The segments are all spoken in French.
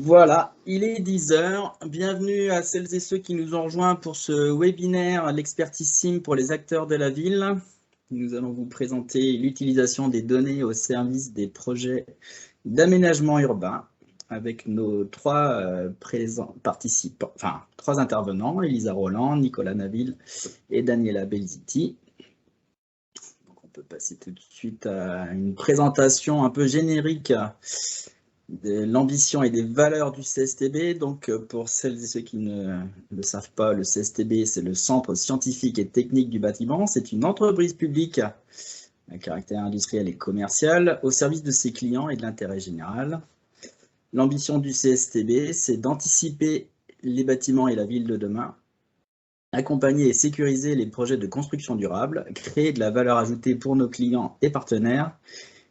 Voilà, il est 10 heures. Bienvenue à celles et ceux qui nous ont rejoints pour ce webinaire L'expertise SIM pour les acteurs de la ville. Nous allons vous présenter l'utilisation des données au service des projets d'aménagement urbain avec nos trois participants, enfin trois intervenants, Elisa Roland, Nicolas Naville et Daniela Belziti. Donc on peut passer tout de suite à une présentation un peu générique de l'ambition et des valeurs du CSTB. Donc, pour celles et ceux qui ne le savent pas, le CSTB, c'est le Centre scientifique et technique du bâtiment. C'est une entreprise publique à caractère industriel et commercial au service de ses clients et de l'intérêt général. L'ambition du CSTB, c'est d'anticiper les bâtiments et la ville de demain, accompagner et sécuriser les projets de construction durable, créer de la valeur ajoutée pour nos clients et partenaires,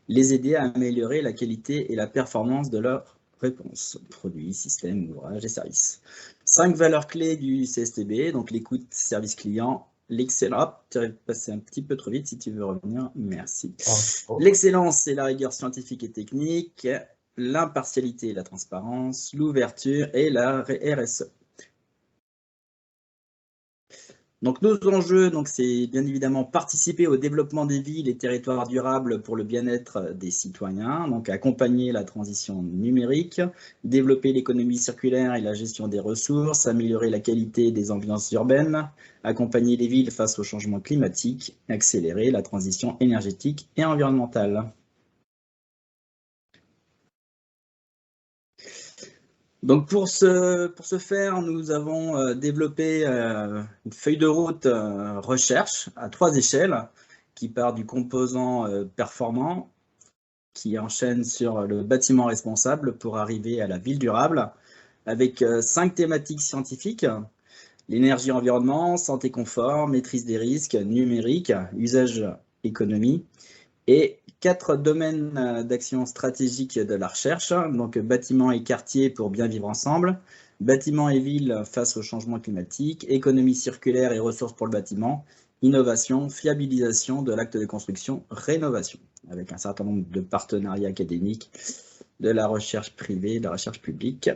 les aider à améliorer la qualité et la performance de leurs réponses, produits, systèmes, ouvrages et services. 5 valeurs clés du CSTB, donc l'écoute, service client, l'excellence, tu es passé un petit peu trop vite si tu veux revenir, merci. L'excellence et la rigueur scientifique et technique, l'impartialité et la transparence, l'ouverture et la RSE. Donc nos enjeux, c'est bien évidemment participer au développement des villes et territoires durables pour le bien-être des citoyens, donc accompagner la transition numérique, développer l'économie circulaire et la gestion des ressources, améliorer la qualité des ambiances urbaines, accompagner les villes face au changement climatique, accélérer la transition énergétique et environnementale. Donc pour ce faire, nous avons développé une feuille de route recherche à 3 échelles qui part du composant performant, qui enchaîne sur le bâtiment responsable pour arriver à la ville durable, avec 5 thématiques scientifiques: l'énergie environnement, santé confort, maîtrise des risques, numérique, usage économie, et 4 domaines d'action stratégique de la recherche, donc bâtiments et quartiers pour bien vivre ensemble, bâtiments et villes face au changement climatique, économie circulaire et ressources pour le bâtiment, innovation, fiabilisation de l'acte de construction, rénovation, avec un certain nombre de partenariats académiques, de la recherche privée, de la recherche publique.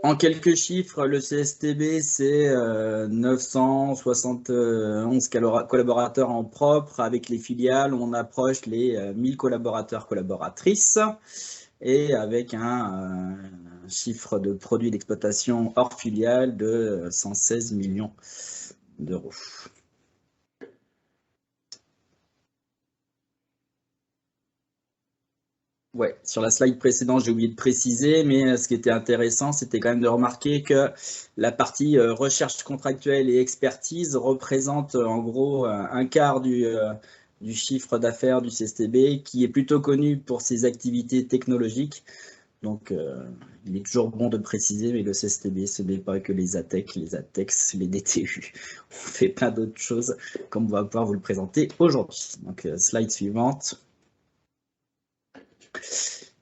En quelques chiffres, le CSTB, c'est 971 collaborateurs en propre. Avec les filiales, on approche les 1000 collaborateurs, collaboratrices, et avec un chiffre de produits d'exploitation hors filiale de 116 millions d'euros. Ouais, sur la slide précédente, j'ai oublié de préciser, mais ce qui était intéressant, c'était quand même de remarquer que la partie recherche contractuelle et expertise représente en gros un quart du chiffre d'affaires du CSTB, qui est plutôt connu pour ses activités technologiques. Donc, il est toujours bon de préciser, mais le CSTB, ce n'est pas que les ATEC, les ATEX, les DTU. On fait plein d'autres choses, comme on va pouvoir vous le présenter aujourd'hui. Donc, slide suivante.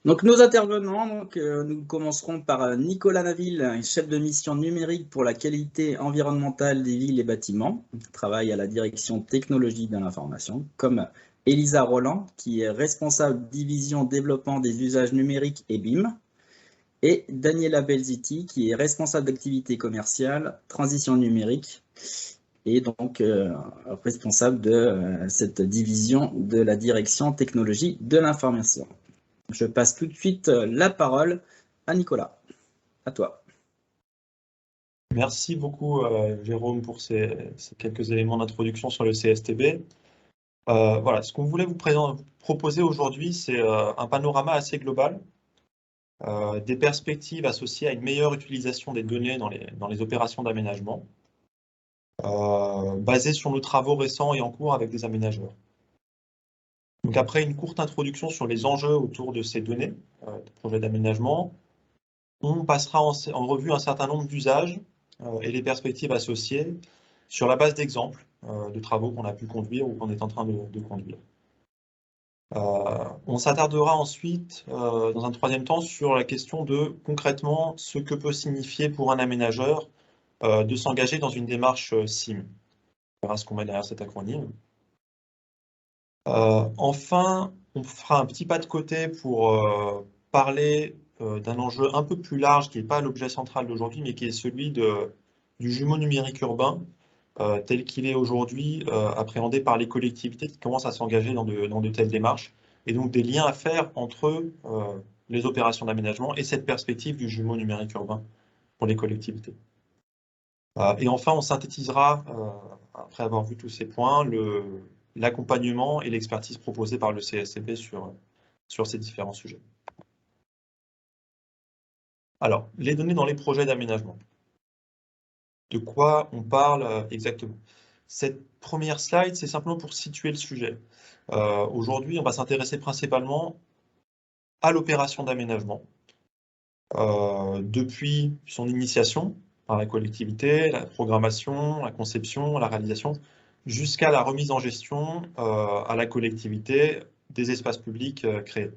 Donc nos intervenants, nous commencerons par Nicolas Naville, chef de mission numérique pour la qualité environnementale des villes et bâtiments, travaille à la direction technologie de l'information, comme Elisa Roland, qui est responsable division développement des usages numériques et BIM, et Daniela Belziti, qui est responsable d'activité commerciale, transition numérique, et donc responsable de cette division de la direction technologie de l'information. Je passe tout de suite la parole à Nicolas. À toi. Merci beaucoup, Jérôme, pour ces quelques éléments d'introduction sur le CSTB. Voilà, ce qu'on voulait vous proposer aujourd'hui, c'est un panorama assez global, des perspectives associées à une meilleure utilisation des données dans les opérations d'aménagement, basées sur nos travaux récents et en cours avec des aménageurs. Donc après une courte introduction sur les enjeux autour de ces données, de projets d'aménagement, on passera en revue un certain nombre d'usages et les perspectives associées sur la base d'exemples de travaux qu'on a pu conduire ou qu'on est en train de conduire. On s'attardera ensuite, dans un troisième temps, sur la question de, concrètement, ce que peut signifier pour un aménageur de s'engager dans une démarche SIM. On verra ce qu'on met derrière cet acronyme. Enfin, on fera un petit pas de côté pour parler d'un enjeu un peu plus large qui n'est pas l'objet central d'aujourd'hui, mais qui est celui du jumeau numérique urbain, tel qu'il est aujourd'hui appréhendé par les collectivités qui commencent à s'engager dans de telles démarches, et donc des liens à faire entre les opérations d'aménagement et cette perspective du jumeau numérique urbain pour les collectivités. Et enfin, on synthétisera, après avoir vu tous ces points, l'accompagnement et l'expertise proposée par le CSCP sur ces différents sujets. Alors, les données dans les projets d'aménagement. De quoi on parle exactement? Cette première slide, c'est simplement pour situer le sujet. Aujourd'hui, on va s'intéresser principalement à l'opération d'aménagement. Depuis son initiation par la collectivité, la programmation, la conception, la réalisation, jusqu'à la remise en gestion à la collectivité des espaces publics créés.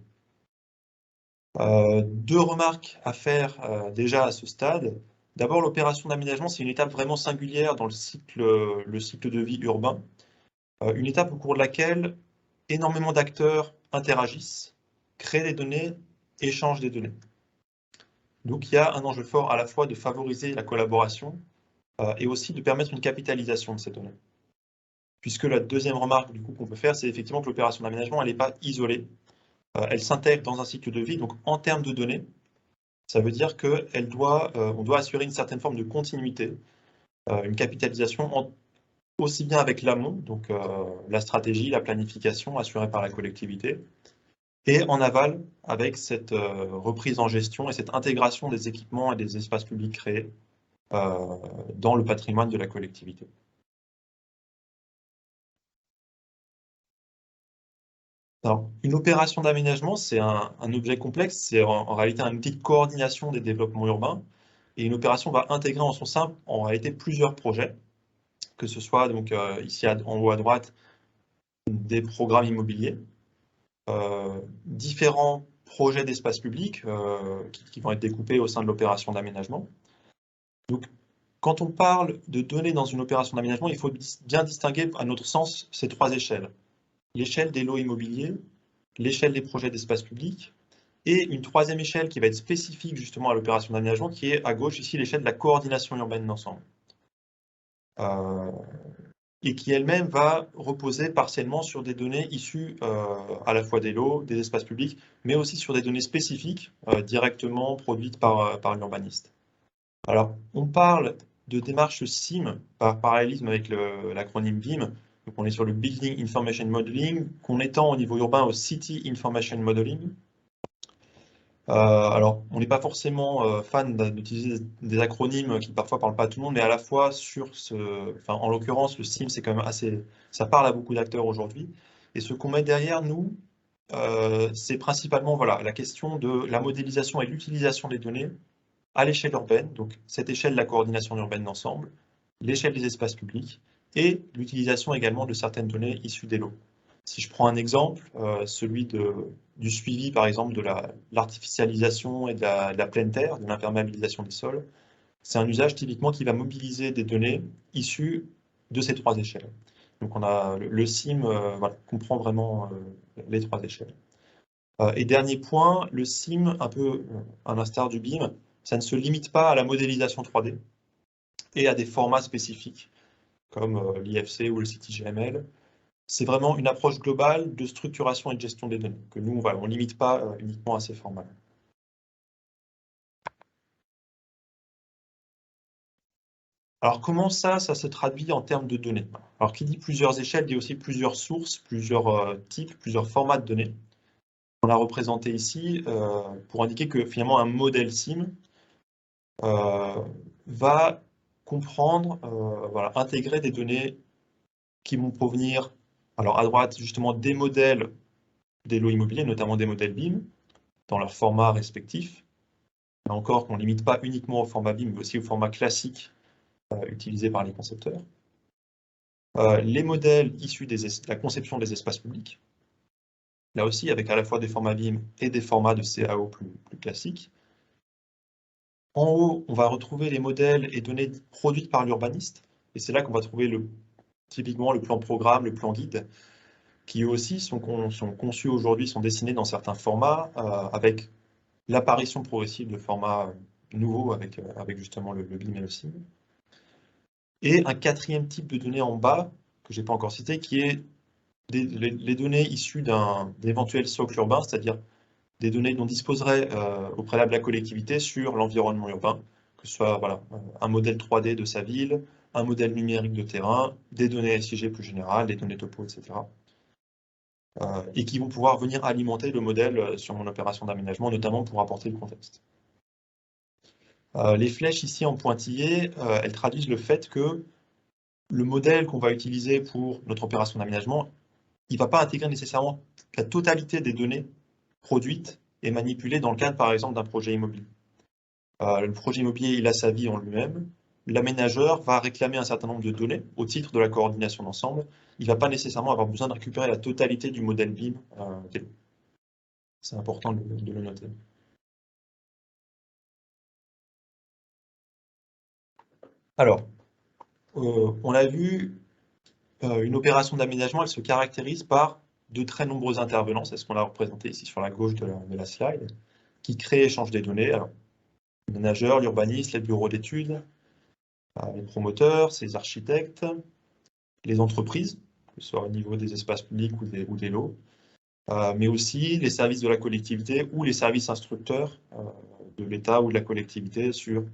Deux remarques à faire déjà à ce stade. D'abord, l'opération d'aménagement, c'est une étape vraiment singulière dans le cycle de vie urbain. Une étape au cours de laquelle énormément d'acteurs interagissent, créent des données, échangent des données. Donc il y a un enjeu fort à la fois de favoriser la collaboration et aussi de permettre une capitalisation de ces données. Puisque la deuxième remarque du coup qu'on peut faire, c'est effectivement que l'opération d'aménagement, elle n'est pas isolée. Elle s'intègre dans un cycle de vie, donc en termes de données, ça veut dire qu'on doit assurer une certaine forme de continuité, une capitalisation aussi bien avec l'amont, donc la stratégie, la planification assurée par la collectivité, et en aval avec cette reprise en gestion et cette intégration des équipements et des espaces publics créés dans le patrimoine de la collectivité. Alors, une opération d'aménagement, c'est un objet complexe, c'est en réalité un outil de coordination des développements urbains, et une opération va intégrer en son sein en réalité plusieurs projets, que ce soit donc ici en haut à droite des programmes immobiliers, différents projets d'espace public qui vont être découpés au sein de l'opération d'aménagement. Donc, quand on parle de données dans une opération d'aménagement, il faut bien distinguer, à notre sens, ces trois échelles. L'échelle des lots immobiliers, l'échelle des projets d'espace public, et une troisième échelle qui va être spécifique justement à l'opération d'aménagement, qui est à gauche ici l'échelle de la coordination urbaine d'ensemble. Et qui elle-même va reposer partiellement sur des données issues à la fois des lots, des espaces publics, mais aussi sur des données spécifiques directement produites par l'urbaniste. Alors, on parle de démarche SIM par parallélisme avec l'acronyme BIM. Donc, on est sur le Building Information Modeling, qu'on étend au niveau urbain au City Information Modeling. Alors, on n'est pas forcément fan d'utiliser des acronymes qui parfois parlent pas à tout le monde, mais à la fois en l'occurrence, le SIM, c'est quand même ça parle à beaucoup d'acteurs aujourd'hui. Et ce qu'on met derrière nous, c'est principalement voilà, la question de la modélisation et l'utilisation des données à l'échelle urbaine, donc cette échelle de la coordination urbaine d'ensemble, l'échelle des espaces publics et l'utilisation également de certaines données issues des lots. Si je prends un exemple, celui du suivi par exemple de l'artificialisation et de la pleine terre, de l'imperméabilisation des sols, c'est un usage typiquement qui va mobiliser des données issues de ces trois échelles. Donc on a le SIM comprend vraiment les trois échelles. Et dernier point, le SIM, un peu à l'instar du BIM, ça ne se limite pas à la modélisation 3D et à des formats spécifiques comme l'IFC ou le CityGML. C'est vraiment une approche globale de structuration et de gestion des données, que nous, on ne limite pas uniquement à ces formats. Alors comment ça se traduit en termes de données? Alors qui dit plusieurs échelles dit aussi plusieurs sources, plusieurs types, plusieurs formats de données. On l'a représenté ici pour indiquer que finalement un modèle SIM va comprendre, intégrer des données qui vont provenir, alors à droite justement des modèles des lots immobiliers, notamment des modèles BIM, dans leur format respectif. Là encore, qu'on ne limite pas uniquement au format BIM, mais aussi au format classique utilisé par les concepteurs. Les modèles issus de la conception des espaces publics, là aussi avec à la fois des formats BIM et des formats de CAO plus classiques. En haut, on va retrouver les modèles et données produites par l'urbaniste, et c'est là qu'on va trouver typiquement le plan programme, le plan guide, qui eux aussi sont conçus aujourd'hui, sont dessinés dans certains formats, avec l'apparition progressive de formats nouveaux avec justement le BIM et le SIM. Et un quatrième type de données en bas, que je n'ai pas encore cité, qui est les données issues d'un éventuel socle urbain, c'est-à-dire des données dont disposerait au préalable la collectivité sur l'environnement urbain, que ce soit voilà, un modèle 3D de sa ville, un modèle numérique de terrain, des données SIG plus générales, des données topo, etc. Et qui vont pouvoir venir alimenter le modèle sur mon opération d'aménagement, notamment pour apporter le contexte. Les flèches ici en pointillé, elles traduisent le fait que le modèle qu'on va utiliser pour notre opération d'aménagement, il ne va pas intégrer nécessairement la totalité des données produites et manipulées dans le cadre, par exemple, d'un projet immobilier. Le projet immobilier, il a sa vie en lui-même. L'aménageur va réclamer un certain nombre de données au titre de la coordination d'ensemble. Il ne va pas nécessairement avoir besoin de récupérer la totalité du modèle BIM. C'est important de le noter. Alors, on l'a vu, une opération d'aménagement, elle se caractérise par de très nombreux intervenants, c'est ce qu'on a représenté ici sur la gauche de la slide, qui créent et échangent des données. Alors, les aménageurs, l'urbaniste, les bureaux d'études, les promoteurs, ces architectes, les entreprises, que ce soit au niveau des espaces publics ou des lots, mais aussi les services de la collectivité ou les services instructeurs de l'État ou de la collectivité sur,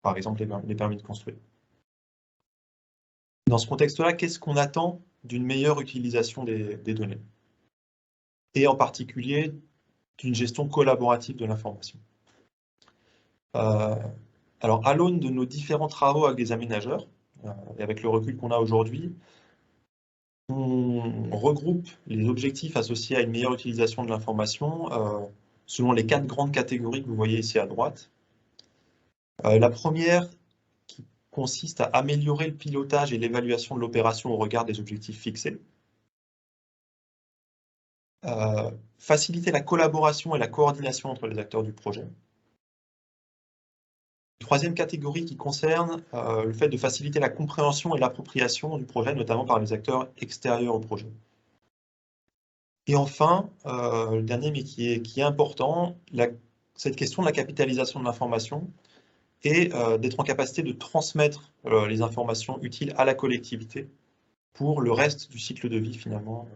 par exemple, les permis de construire. Dans ce contexte-là, qu'est-ce qu'on attend d'une meilleure utilisation des données? Et en particulier, d'une gestion collaborative de l'information. Alors, à l'aune de nos différents travaux avec des aménageurs, et avec le recul qu'on a aujourd'hui, on regroupe les objectifs associés à une meilleure utilisation de l'information selon les 4 grandes catégories que vous voyez ici à droite. La première qui consiste à améliorer le pilotage et l'évaluation de l'opération au regard des objectifs fixés. Faciliter la collaboration et la coordination entre les acteurs du projet. Troisième catégorie qui concerne le fait de faciliter la compréhension et l'appropriation du projet, notamment par les acteurs extérieurs au projet. Et enfin, le dernier, mais qui est important, cette question de la capitalisation de l'information et d'être en capacité de transmettre les informations utiles à la collectivité pour le reste du cycle de vie, finalement,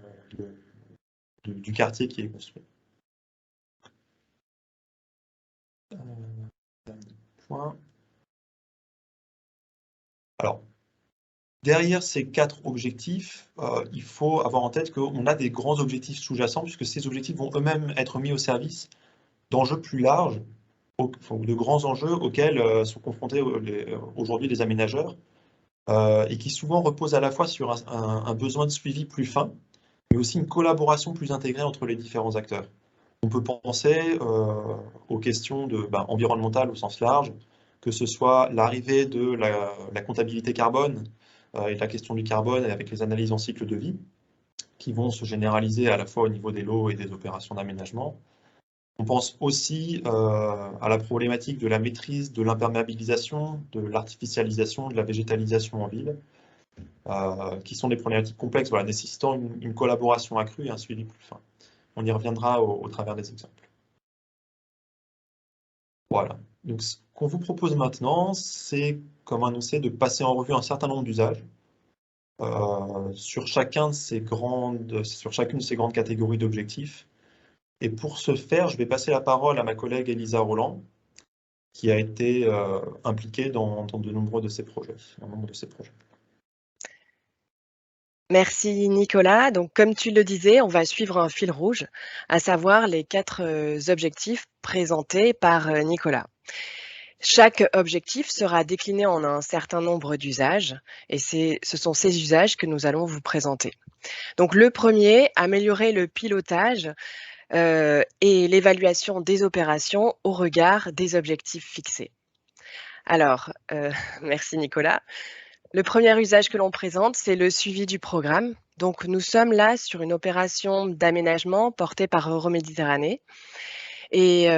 du quartier qui est construit. Point. Alors, derrière ces 4 objectifs, il faut avoir en tête qu'on a des grands objectifs sous-jacents, puisque ces objectifs vont eux-mêmes être mis au service d'enjeux plus larges, de grands enjeux auxquels sont confrontés aujourd'hui les aménageurs, et qui souvent reposent à la fois sur un besoin de suivi plus fin, mais aussi une collaboration plus intégrée entre les différents acteurs. On peut penser aux questions environnementales au sens large, que ce soit l'arrivée de la comptabilité carbone et de la question du carbone avec les analyses en cycle de vie, qui vont se généraliser à la fois au niveau des lots et des opérations d'aménagement. On pense aussi à la problématique de la maîtrise de l'imperméabilisation, de l'artificialisation, de la végétalisation en ville, qui sont des problématiques complexes, voilà, nécessitant une collaboration accrue et un suivi plus fin. On y reviendra au travers des exemples. Voilà. Donc, ce qu'on vous propose maintenant, c'est, comme annoncé, de passer en revue un certain nombre d'usages sur chacune de ces grandes catégories d'objectifs. Et pour ce faire, je vais passer la parole à ma collègue Elisa Roland, qui a été impliquée dans de nombreux de ces projets. Merci Nicolas. Donc, comme tu le disais, on va suivre un fil rouge, à savoir les 4 objectifs présentés par Nicolas. Chaque objectif sera décliné en un certain nombre d'usages et ce sont ces usages que nous allons vous présenter. Donc, le premier, améliorer le pilotage et l'évaluation des opérations au regard des objectifs fixés. Alors, merci Nicolas. Le premier usage que l'on présente, c'est le suivi du programme. Donc, nous sommes là sur une opération d'aménagement portée par Euroméditerranée. Et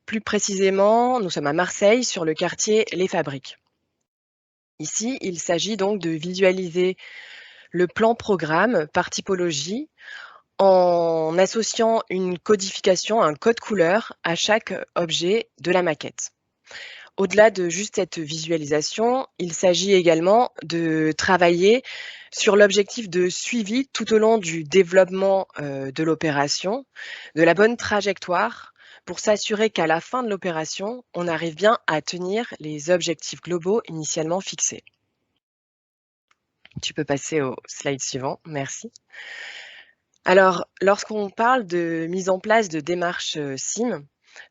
plus précisément, nous sommes à Marseille, sur le quartier Les Fabriques. Ici, il s'agit donc de visualiser le plan programme par typologie en associant une codification, un code couleur à chaque objet de la maquette. Au-delà de juste cette visualisation, il s'agit également de travailler sur l'objectif de suivi tout au long du développement de l'opération, de la bonne trajectoire, pour s'assurer qu'à la fin de l'opération, on arrive bien à tenir les objectifs globaux initialement fixés. Tu peux passer au slide suivant, merci. Alors, lorsqu'on parle de mise en place de démarches SIM,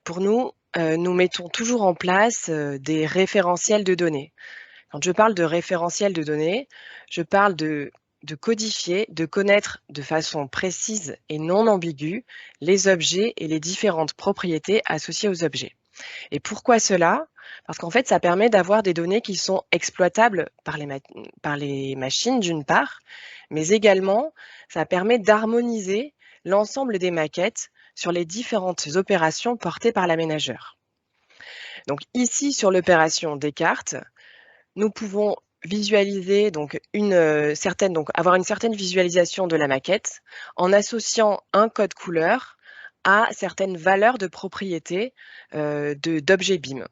pour nous, nous mettons toujours en place des référentiels de données. Quand je parle de référentiels de données, je parle de codifier, de connaître de façon précise et non ambiguë les objets et les différentes propriétés associées aux objets. Et pourquoi cela? Parce qu'en fait, ça permet d'avoir des données qui sont exploitables par les machines d'une part, mais également, ça permet d'harmoniser l'ensemble des maquettes sur les différentes opérations portées par l'aménageur. Donc ici, sur l'opération Descartes, nous pouvons visualiser donc avoir une certaine visualisation de la maquette en associant un code couleur à certaines valeurs de propriété d'objets BIM.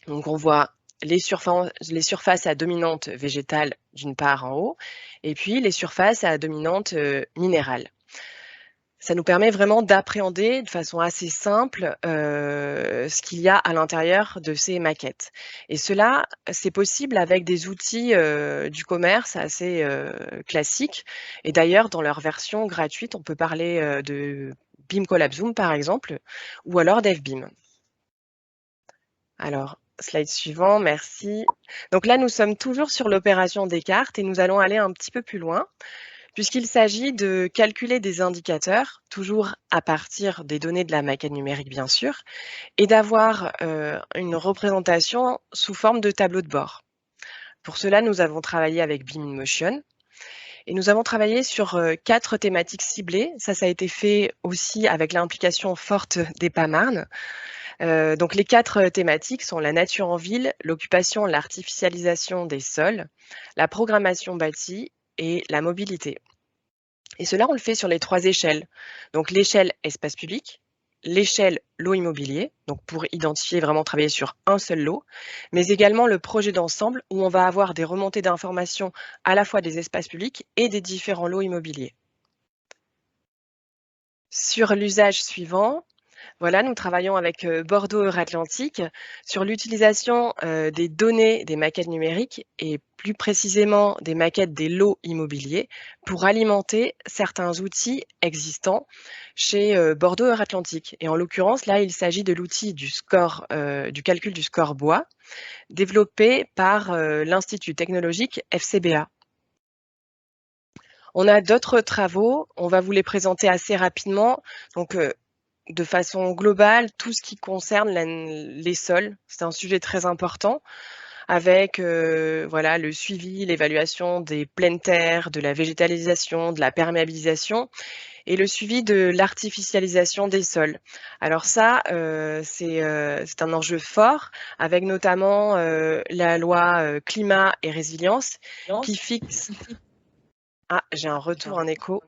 Donc on voit les surfaces à dominante végétale d'une part en haut, et puis les surfaces à dominante minérale. Ça nous permet vraiment d'appréhender de façon assez simple ce qu'il y a à l'intérieur de ces maquettes. Et cela, c'est possible avec des outils du commerce assez classiques. Et d'ailleurs, dans leur version gratuite, on peut parler de BIM Collab Zoom, par exemple, ou alors DevBIM. Alors, slide suivant, merci. Donc là, nous sommes toujours sur l'opération Descartes et nous allons aller un petit peu plus loin, puisqu'il s'agit de calculer des indicateurs, toujours à partir des données de la maquette numérique, bien sûr, et d'avoir une représentation sous forme de tableau de bord. Pour cela, nous avons travaillé avec BIM InMotion, et nous avons travaillé sur 4 thématiques ciblées. Ça a été fait aussi avec l'implication forte des PAMARN. Donc les 4 thématiques sont la nature en ville, l'occupation, l'artificialisation des sols, la programmation bâtie et la mobilité. Et cela, on le fait sur les 3 échelles. Donc l'échelle espace public, l'échelle lot immobilier, donc pour identifier vraiment travailler sur un seul lot, mais également le projet d'ensemble où on va avoir des remontées d'informations à la fois des espaces publics et des différents lots immobiliers. Sur l'usage suivant, voilà, nous travaillons avec Bordeaux Euratlantique sur l'utilisation des données des maquettes numériques et plus précisément des maquettes des lots immobiliers pour alimenter certains outils existants chez Bordeaux Euratlantique. Et en l'occurrence, là, il s'agit de l'outil du calcul du score bois développé par l'Institut technologique FCBA. On a d'autres travaux, on va vous les présenter assez rapidement. Donc, de façon globale, tout ce qui concerne les sols, c'est un sujet très important avec voilà, le suivi, l'évaluation des pleines terres, de la végétalisation, de la perméabilisation et le suivi de l'artificialisation des sols. Alors ça, c'est un enjeu fort avec notamment la loi climat et résilience qui fixe... Ah, j'ai un retour, un écho.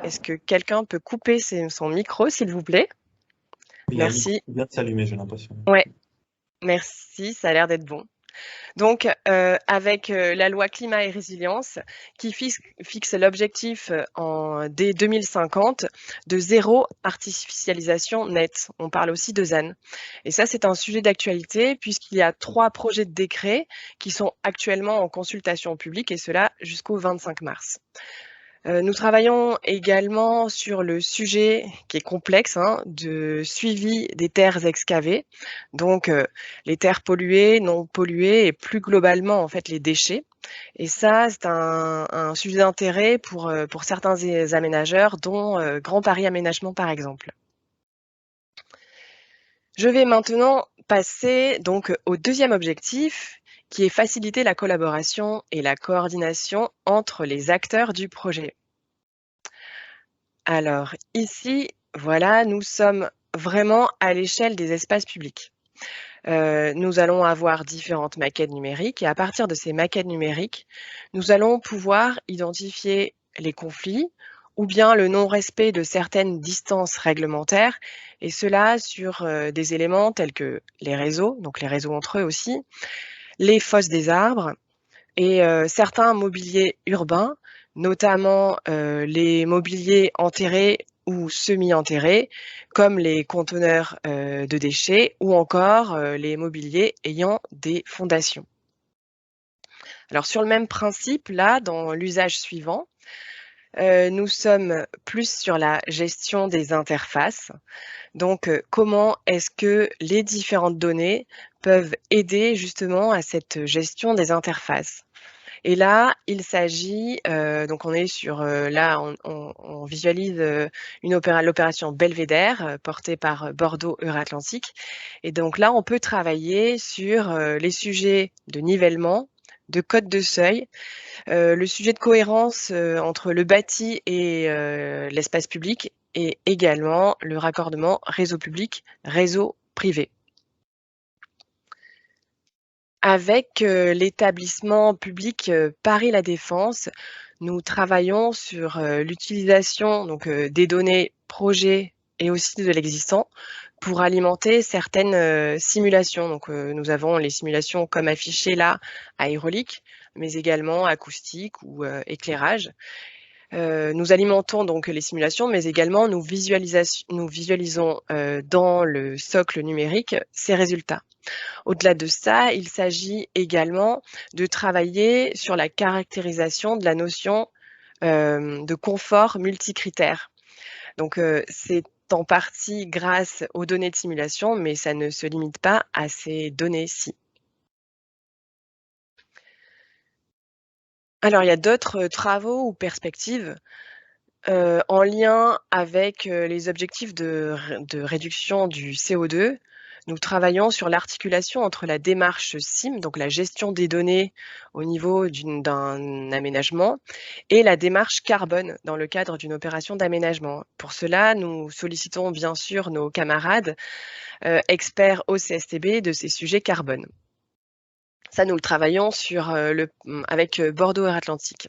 Est-ce que quelqu'un peut couper son micro, s'il vous plaît? Merci. Il vient de s'allumer, j'ai l'impression. Ouais, merci, ça a l'air d'être bon. Donc, avec la loi climat et résilience qui fixe l'objectif dès 2050 de zéro artificialisation nette. On parle aussi de ZAN. Et ça, c'est un sujet d'actualité puisqu'il y a 3 projets de décret qui sont actuellement en consultation publique et cela jusqu'au 25 mars. Nous travaillons également sur le sujet qui est complexe de suivi des terres excavées, donc les terres polluées, non polluées et plus globalement en fait les déchets. Et ça, c'est un sujet d'intérêt pour certains aménageurs, dont Grand Paris Aménagement par exemple. Je vais maintenant passer donc au deuxième objectif, qui est faciliter la collaboration et la coordination entre les acteurs du projet. Alors ici, voilà, nous sommes vraiment à l'échelle des espaces publics. Nous allons avoir différentes maquettes numériques et à partir de ces maquettes numériques, nous allons pouvoir identifier les conflits ou bien le non-respect de certaines distances réglementaires, et cela sur des éléments tels que les réseaux, donc les réseaux entre eux aussi, les fosses des arbres et certains mobiliers urbains, notamment les mobiliers enterrés ou semi-enterrés, comme les conteneurs de déchets ou encore les mobiliers ayant des fondations. Alors sur le même principe, là, dans l'usage suivant, nous sommes plus sur la gestion des interfaces. Donc, comment est-ce que les différentes données peuvent aider justement à cette gestion des interfaces? Et là, il s'agit, donc on est sur, là on visualise l'opération Belvédère portée par Bordeaux Euratlantique. Et donc là, on peut travailler sur les sujets de nivellement, de code de seuil, le sujet de cohérence entre le bâti et l'espace public, et également le raccordement réseau public, réseau privé. Avec l'établissement public Paris La Défense, nous travaillons sur l'utilisation donc des données projets et aussi de l'existant pour alimenter certaines simulations. Donc nous avons les simulations comme affichées là, aéroliques, mais également acoustiques ou éclairage. Nous alimentons donc les simulations, mais également nous visualisons dans le socle numérique ces résultats. Au-delà de ça, il s'agit également de travailler sur la caractérisation de la notion de confort multicritère. Donc, c'est en partie grâce aux données de simulation, mais ça ne se limite pas à ces données-ci. Alors, il y a d'autres travaux ou perspectives en lien avec les objectifs de réduction du CO2. Nous travaillons sur l'articulation entre la démarche SIM, donc la gestion des données au niveau d'un aménagement, et la démarche carbone dans le cadre d'une opération d'aménagement. Pour cela, nous sollicitons bien sûr nos camarades experts au CSTB de ces sujets carbone. Ça, nous le travaillons avec Bordeaux Euratlantique.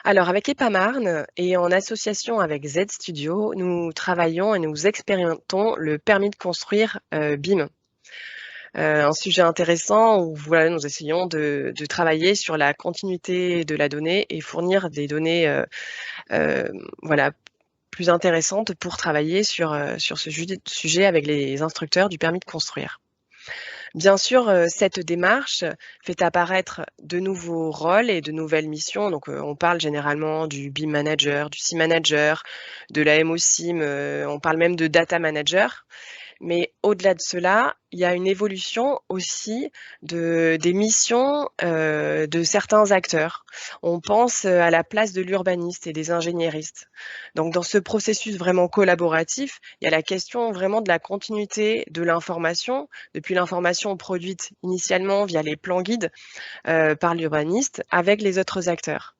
Alors, avec EPAMarne et en association avec Z Studio, nous travaillons et nous expérimentons le permis de construire BIM. Un sujet intéressant où voilà, nous essayons de travailler sur la continuité de la donnée et fournir des données voilà, plus intéressantes pour travailler sur ce sujet avec les instructeurs du permis de construire. Bien sûr, cette démarche fait apparaître de nouveaux rôles et de nouvelles missions. Donc, on parle généralement du BIM Manager, du SIM Manager, de la MOSIM, on parle même de Data Manager. Mais au-delà de cela, il y a une évolution aussi des missions de certains acteurs. On pense à la place de l'urbaniste et des ingénieristes. Donc, dans ce processus vraiment collaboratif, il y a la question vraiment de la continuité de l'information, depuis l'information produite initialement via les plans guides par l'urbaniste avec les autres acteurs.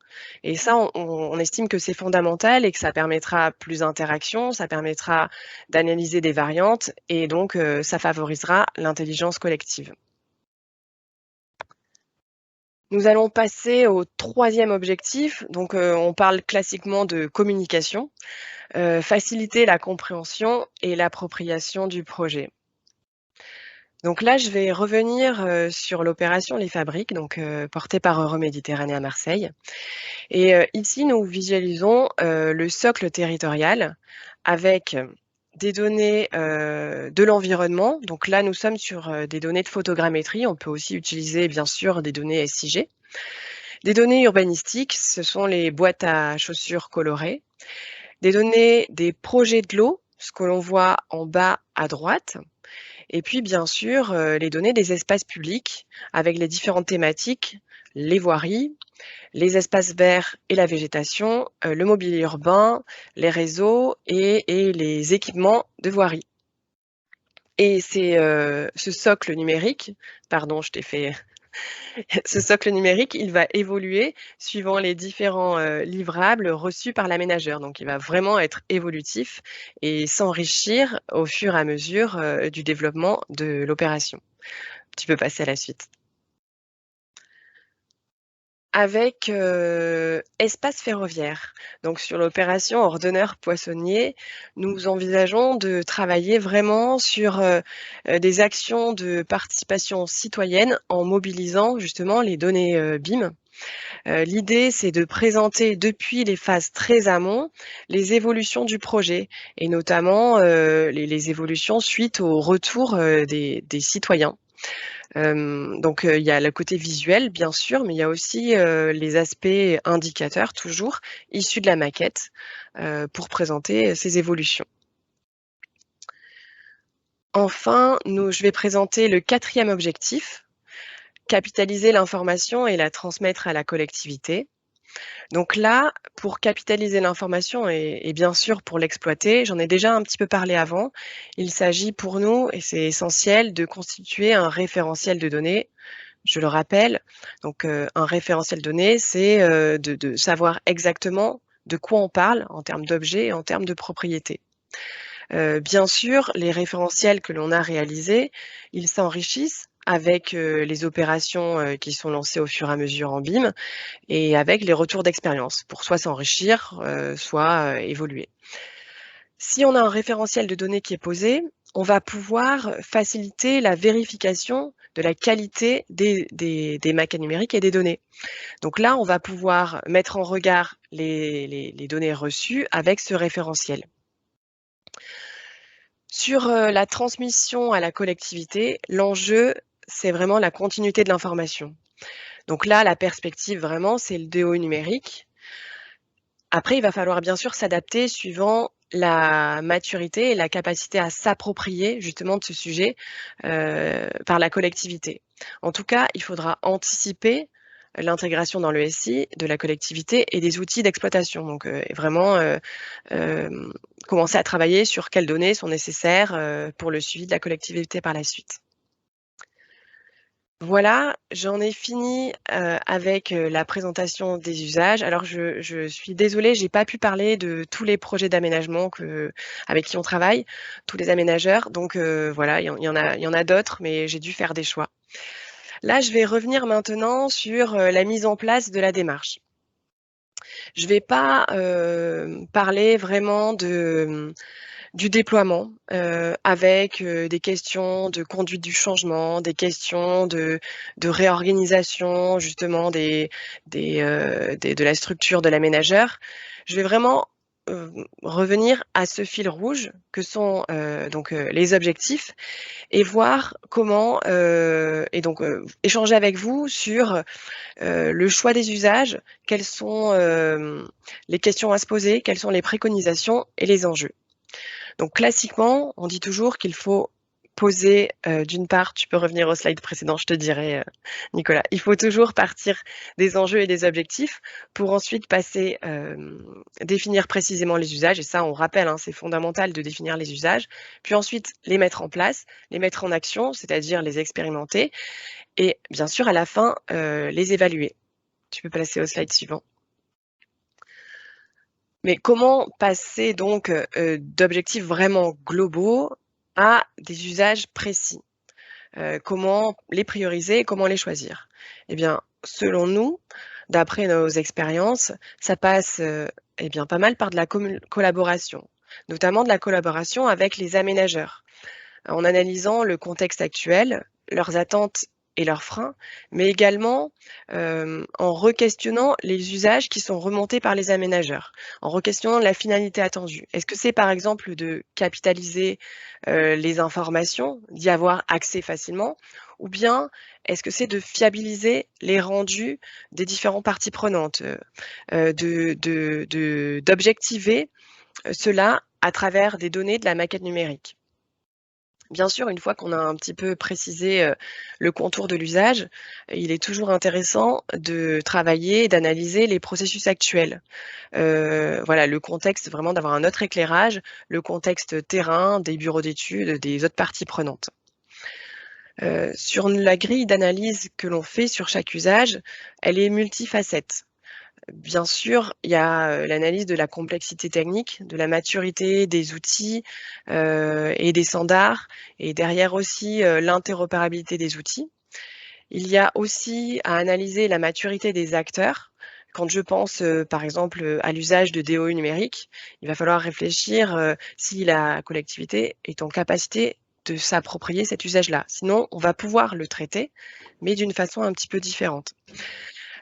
Et ça, on estime que c'est fondamental et que ça permettra plus d'interactions, ça permettra d'analyser des variantes et donc ça favorisera l'intelligence collective. Nous allons passer au troisième objectif. Donc, on parle classiquement de communication, faciliter la compréhension et l'appropriation du projet. Donc là, je vais revenir sur l'opération Les Fabriques, donc portée par Euroméditerranée à Marseille. Et ici, nous visualisons le socle territorial avec des données de l'environnement. Donc là, nous sommes sur des données de photogrammétrie. On peut aussi utiliser, bien sûr, des données SIG. Des données urbanistiques, ce sont les boîtes à chaussures colorées. Des données des projets de l'eau, ce que l'on voit en bas à droite. Et puis, bien sûr, les données des espaces publics avec les différentes thématiques, les voiries, les espaces verts et la végétation, le mobilier urbain, les réseaux et les équipements de voirie. Et c'est ce socle numérique, pardon, je t'ai fait... Ce socle numérique, il va évoluer suivant les différents livrables reçus par l'aménageur. Donc, il va vraiment être évolutif et s'enrichir au fur et à mesure du développement de l'opération. Tu peux passer à la suite. avec Espace Ferroviaire. Donc sur l'opération Ordonneur Poissonnier, nous envisageons de travailler vraiment sur des actions de participation citoyenne en mobilisant justement les données BIM. L'idée, c'est de présenter depuis les phases très amont les évolutions du projet et notamment les évolutions suite au retour des citoyens. Donc, il y a le côté visuel, bien sûr, mais il y a aussi les aspects indicateurs, toujours, issus de la maquette, pour présenter ces évolutions. Enfin, je vais présenter le 4e objectif, capitaliser l'information et la transmettre à la collectivité. Donc là, pour capitaliser l'information et bien sûr pour l'exploiter, j'en ai déjà un petit peu parlé avant, il s'agit pour nous, et c'est essentiel, de constituer un référentiel de données. Je le rappelle, donc un référentiel de données, c'est de savoir exactement de quoi on parle en termes d'objets et en termes de propriétés. Bien sûr, les référentiels que l'on a réalisés, ils s'enrichissent avec les opérations qui sont lancées au fur et à mesure en BIM et avec les retours d'expérience pour soit s'enrichir, soit évoluer. Si on a un référentiel de données qui est posé, on va pouvoir faciliter la vérification de la qualité des maquettes numériques et des données. Donc là, on va pouvoir mettre en regard les données reçues avec ce référentiel. Sur la transmission à la collectivité, l'enjeu, c'est vraiment la continuité de l'information. Donc là, la perspective vraiment, c'est le DO numérique. Après, il va falloir bien sûr s'adapter suivant la maturité et la capacité à s'approprier justement de ce sujet par la collectivité. En tout cas, il faudra anticiper l'intégration dans le SI de la collectivité et des outils d'exploitation. Donc vraiment commencer à travailler sur quelles données sont nécessaires pour le suivi de la collectivité par la suite. Voilà, j'en ai fini avec la présentation des usages. Alors, je suis désolée, j'ai pas pu parler de tous les projets d'aménagement avec qui on travaille, tous les aménageurs. Donc, voilà, il y en a d'autres, mais j'ai dû faire des choix. Là, je vais revenir maintenant sur la mise en place de la démarche. Je vais pas parler vraiment du déploiement avec des questions de conduite du changement, des questions de réorganisation justement de la structure de l'aménageur. Je vais vraiment revenir à ce fil rouge que sont les objectifs et voir comment échanger avec vous sur le choix des usages, quelles sont les questions à se poser, quelles sont les préconisations et les enjeux. Donc classiquement, on dit toujours qu'il faut poser, d'une part, tu peux revenir au slide précédent, je te dirai, Nicolas, il faut toujours partir des enjeux et des objectifs pour ensuite passer, définir précisément les usages. Et ça, on rappelle, hein, c'est fondamental de définir les usages, puis ensuite les mettre en place, les mettre en action, c'est-à-dire les expérimenter, et bien sûr, à la fin, les évaluer. Tu peux passer au slide suivant. Mais comment passer donc d'objectifs vraiment globaux à des usages précis? Comment les prioriser, comment les choisir? Eh bien, selon nous, d'après nos expériences, ça passe pas mal par de la collaboration, notamment de la collaboration avec les aménageurs, en analysant le contexte actuel, leurs attentes et leurs freins, mais également en re-questionnant les usages qui sont remontés par les aménageurs, en re-questionnant la finalité attendue. Est-ce que c'est par exemple de capitaliser les informations, d'y avoir accès facilement, ou bien est-ce que c'est de fiabiliser les rendus des différentes parties prenantes, d'objectiver cela à travers des données de la maquette numérique? Bien sûr, une fois qu'on a un petit peu précisé le contour de l'usage, il est toujours intéressant de travailler et d'analyser les processus actuels. Voilà, le contexte, vraiment d'avoir un autre éclairage, le contexte terrain, des bureaux d'études, des autres parties prenantes. Sur la grille d'analyse que l'on fait sur chaque usage, elle est multifacette. Bien sûr, il y a l'analyse de la complexité technique, de la maturité des outils et des standards, et derrière aussi l'interopérabilité des outils. Il y a aussi à analyser la maturité des acteurs. Quand je pense, par exemple, à l'usage de DOE numérique, il va falloir réfléchir si la collectivité est en capacité de s'approprier cet usage-là. Sinon, on va pouvoir le traiter, mais d'une façon un petit peu différente.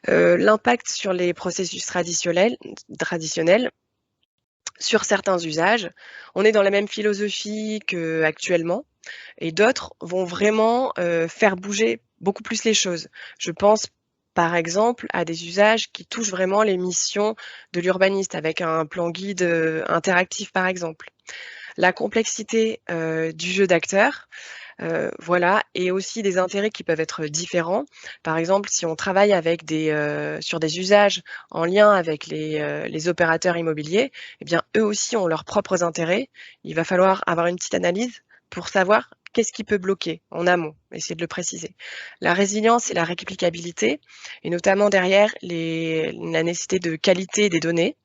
L'impact sur les processus traditionnels, sur certains usages, on est dans la même philosophie qu'actuellement, et d'autres vont vraiment faire bouger beaucoup plus les choses. Je pense par exemple à des usages qui touchent vraiment les missions de l'urbaniste avec un plan guide interactif par exemple. La complexité du jeu d'acteurs, voilà, et aussi des intérêts qui peuvent être différents. Par exemple, si on travaille avec sur des usages en lien avec les opérateurs immobiliers, eh bien, eux aussi ont leurs propres intérêts. Il va falloir avoir une petite analyse pour savoir qu'est-ce qui peut bloquer en amont, essayer de le préciser. La résilience et la réplicabilité, et notamment derrière la nécessité de qualité des données.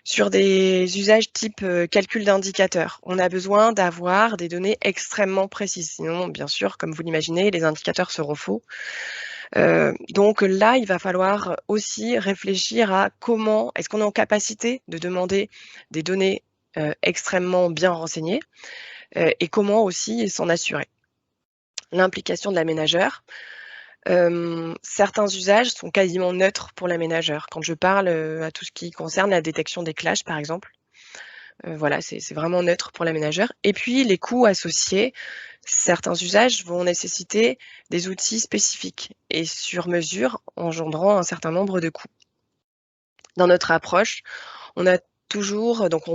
Sur des usages type calcul d'indicateurs, on a besoin d'avoir des données extrêmement précises. Sinon, bien sûr, comme vous l'imaginez, les indicateurs seront faux. Donc là, il va falloir aussi réfléchir à comment est-ce qu'on est en capacité de demander des données extrêmement bien renseignées et comment aussi s'en assurer. L'implication de l'aménageur. Certains usages sont quasiment neutres pour l'aménageur. Quand je parle à tout ce qui concerne la détection des clashs, par exemple, voilà, c'est vraiment neutre pour l'aménageur. Et puis, les coûts associés, certains usages vont nécessiter des outils spécifiques et sur mesure, engendrant un certain nombre de coûts. Dans notre approche, on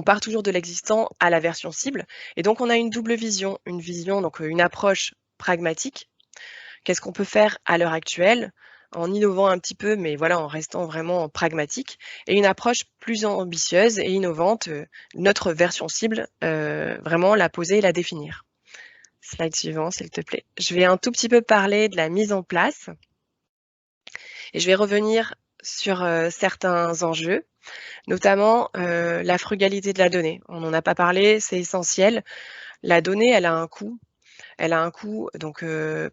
part toujours de l'existant à la version cible, et donc on a une double vision, donc une approche pragmatique. Qu'est-ce qu'on peut faire à l'heure actuelle en innovant un petit peu, mais voilà, en restant vraiment pragmatique, et une approche plus ambitieuse et innovante, notre version cible, vraiment la poser et la définir. Slide suivant, s'il te plaît. Je vais un tout petit peu parler de la mise en place, et je vais revenir sur certains enjeux, notamment la frugalité de la donnée. On n'en a pas parlé, c'est essentiel. La donnée, elle a un coût. Elle a un coût donc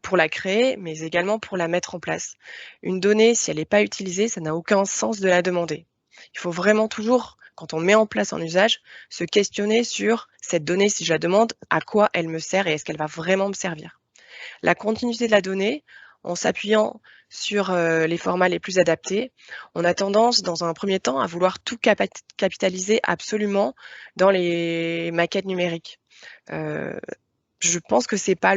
pour la créer, mais également pour la mettre en place. Une donnée, si elle n'est pas utilisée, ça n'a aucun sens de la demander. Il faut vraiment toujours, quand on met en place un usage, se questionner sur cette donnée, si je la demande, à quoi elle me sert et est-ce qu'elle va vraiment me servir. La continuité de la donnée, en s'appuyant sur les formats les plus adaptés, on a tendance, dans un premier temps, à vouloir tout capitaliser absolument dans les maquettes numériques. Je pense que c'est pas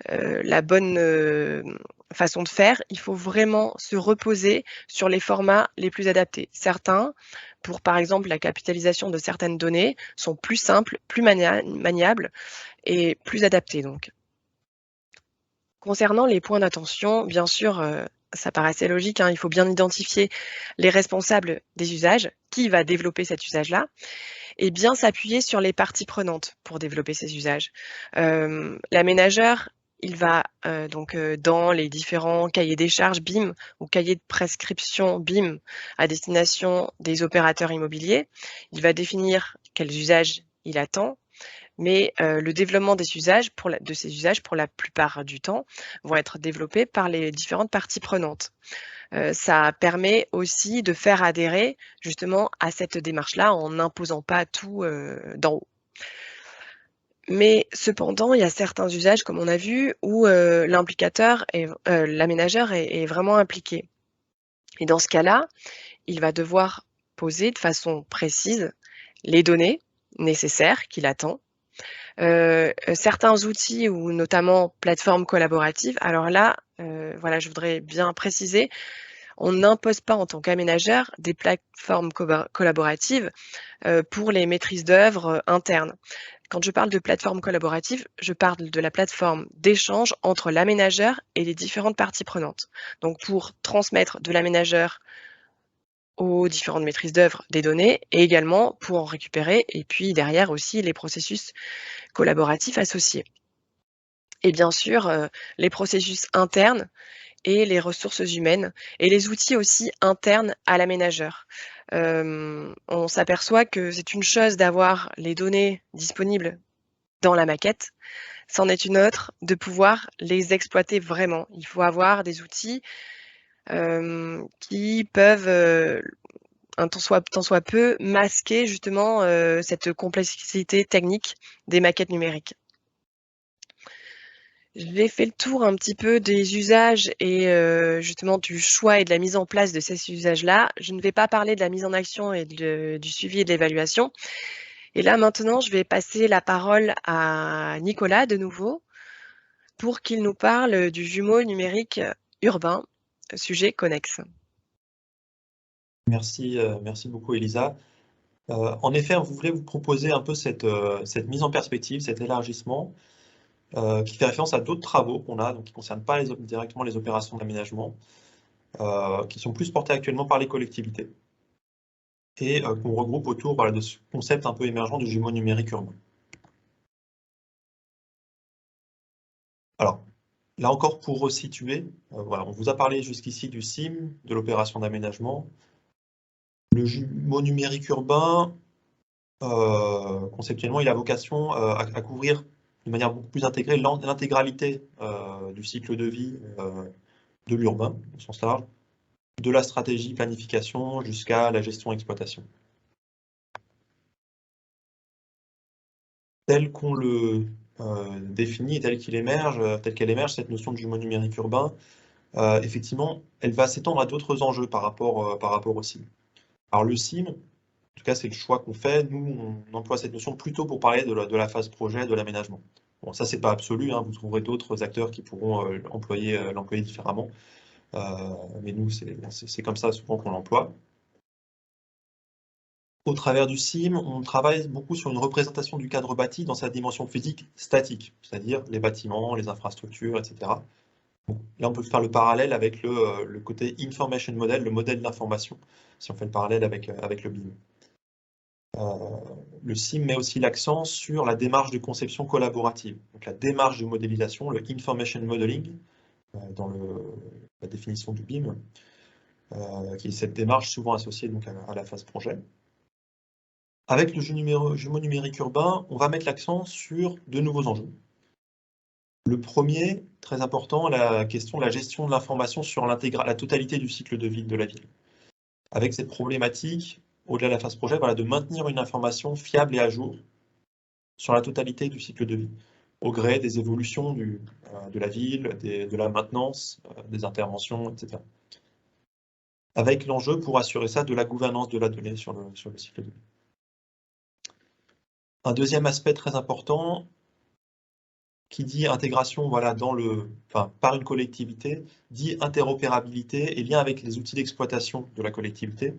la bonne façon de faire. Il faut vraiment se reposer sur les formats les plus adaptés. Certains, pour par exemple la capitalisation de certaines données, sont plus simples, plus maniables et plus adaptés donc. Concernant les points d'attention, bien sûr, ça paraissait logique, hein, il faut bien identifier les responsables des usages, qui va développer cet usage-là, et bien s'appuyer sur les parties prenantes pour développer ces usages. L'aménageur, il va dans les différents cahiers des charges BIM ou cahiers de prescription BIM à destination des opérateurs immobiliers, il va définir quels usages il attend, mais le développement de ces usages, pour la plupart du temps, vont être développés par les différentes parties prenantes. Ça permet aussi de faire adhérer justement à cette démarche-là en n'imposant pas tout d'en haut. Mais cependant, il y a certains usages, comme on a vu, où l'aménageur est vraiment impliqué. Et dans ce cas-là, il va devoir poser de façon précise les données nécessaires qu'il attend. Certains outils ou notamment plateformes collaboratives. Alors là, voilà, je voudrais bien préciser, on n'impose pas en tant qu'aménageur des plateformes collaboratives pour les maîtrises d'œuvre internes. Quand je parle de plateforme collaborative, je parle de la plateforme d'échange entre l'aménageur et les différentes parties prenantes. Donc pour transmettre de l'aménageur aux différentes maîtrises d'œuvre des données et également pour en récupérer et puis derrière aussi les processus collaboratifs associés. Et bien sûr, les processus internes et les ressources humaines et les outils aussi internes à l'aménageur. On s'aperçoit que c'est une chose d'avoir les données disponibles dans la maquette, c'en est une autre de pouvoir les exploiter vraiment. Il faut avoir des outils qui peuvent, tant soit peu, masquer justement cette complexité technique des maquettes numériques. J'ai fait le tour un petit peu des usages et justement du choix et de la mise en place de ces usages-là. Je ne vais pas parler de la mise en action et du suivi et de l'évaluation. Et là, maintenant, je vais passer la parole à Nicolas de nouveau pour qu'il nous parle du jumeau numérique urbain, sujet connexe. Merci, merci beaucoup Elisa. En effet, on voulait vous proposer un peu cette mise en perspective, cet élargissement, qui fait référence à d'autres travaux qu'on a, donc qui ne concernent pas directement les opérations d'aménagement, qui sont plus portés actuellement par les collectivités, et qu'on regroupe autour de ce concept un peu émergent du jumeau numérique urbain. Alors, là encore, pour resituer, voilà, on vous a parlé jusqu'ici du CIM, de l'opération d'aménagement. Le jumeau numérique urbain, conceptuellement, il a vocation à couvrir de manière beaucoup plus intégrée l'intégralité du cycle de vie de l'urbain, au sens large, de la stratégie planification jusqu'à la gestion exploitation. Tel qu'on le définit et tel qu'elle émerge, cette notion de jumeau numérique urbain, effectivement, elle va s'étendre à d'autres enjeux par rapport au CIM. Alors le CIM, en tout cas c'est le choix qu'on fait, nous on emploie cette notion plutôt pour parler de la phase projet, de l'aménagement. Bon, ça c'est pas absolu, hein, vous trouverez d'autres acteurs qui pourront l'employer différemment, mais nous c'est comme ça souvent qu'on l'emploie. Au travers du CIM, on travaille beaucoup sur une représentation du cadre bâti dans sa dimension physique statique, c'est-à-dire les bâtiments, les infrastructures, etc. Bon, là, on peut faire le parallèle avec le côté information model, le modèle d'information, si on fait le parallèle avec le BIM. Le CIM met aussi l'accent sur la démarche de conception collaborative, donc la démarche de modélisation, le information modeling, dans la définition du BIM, qui est cette démarche souvent associée donc, à la phase projet. Avec le jumeau numérique urbain, on va mettre l'accent sur de nouveaux enjeux. Le premier, très important, la question de la gestion de l'information sur la totalité du cycle de vie de la ville. Avec cette problématique, au-delà de la phase projet, de maintenir une information fiable et à jour sur la totalité du cycle de vie, au gré des évolutions de la ville, de la maintenance, des interventions, etc. Avec l'enjeu, pour assurer ça, de la gouvernance de la donnée sur le cycle de vie. Un deuxième aspect très important, qui dit intégration par une collectivité, dit interopérabilité et lien avec les outils d'exploitation de la collectivité,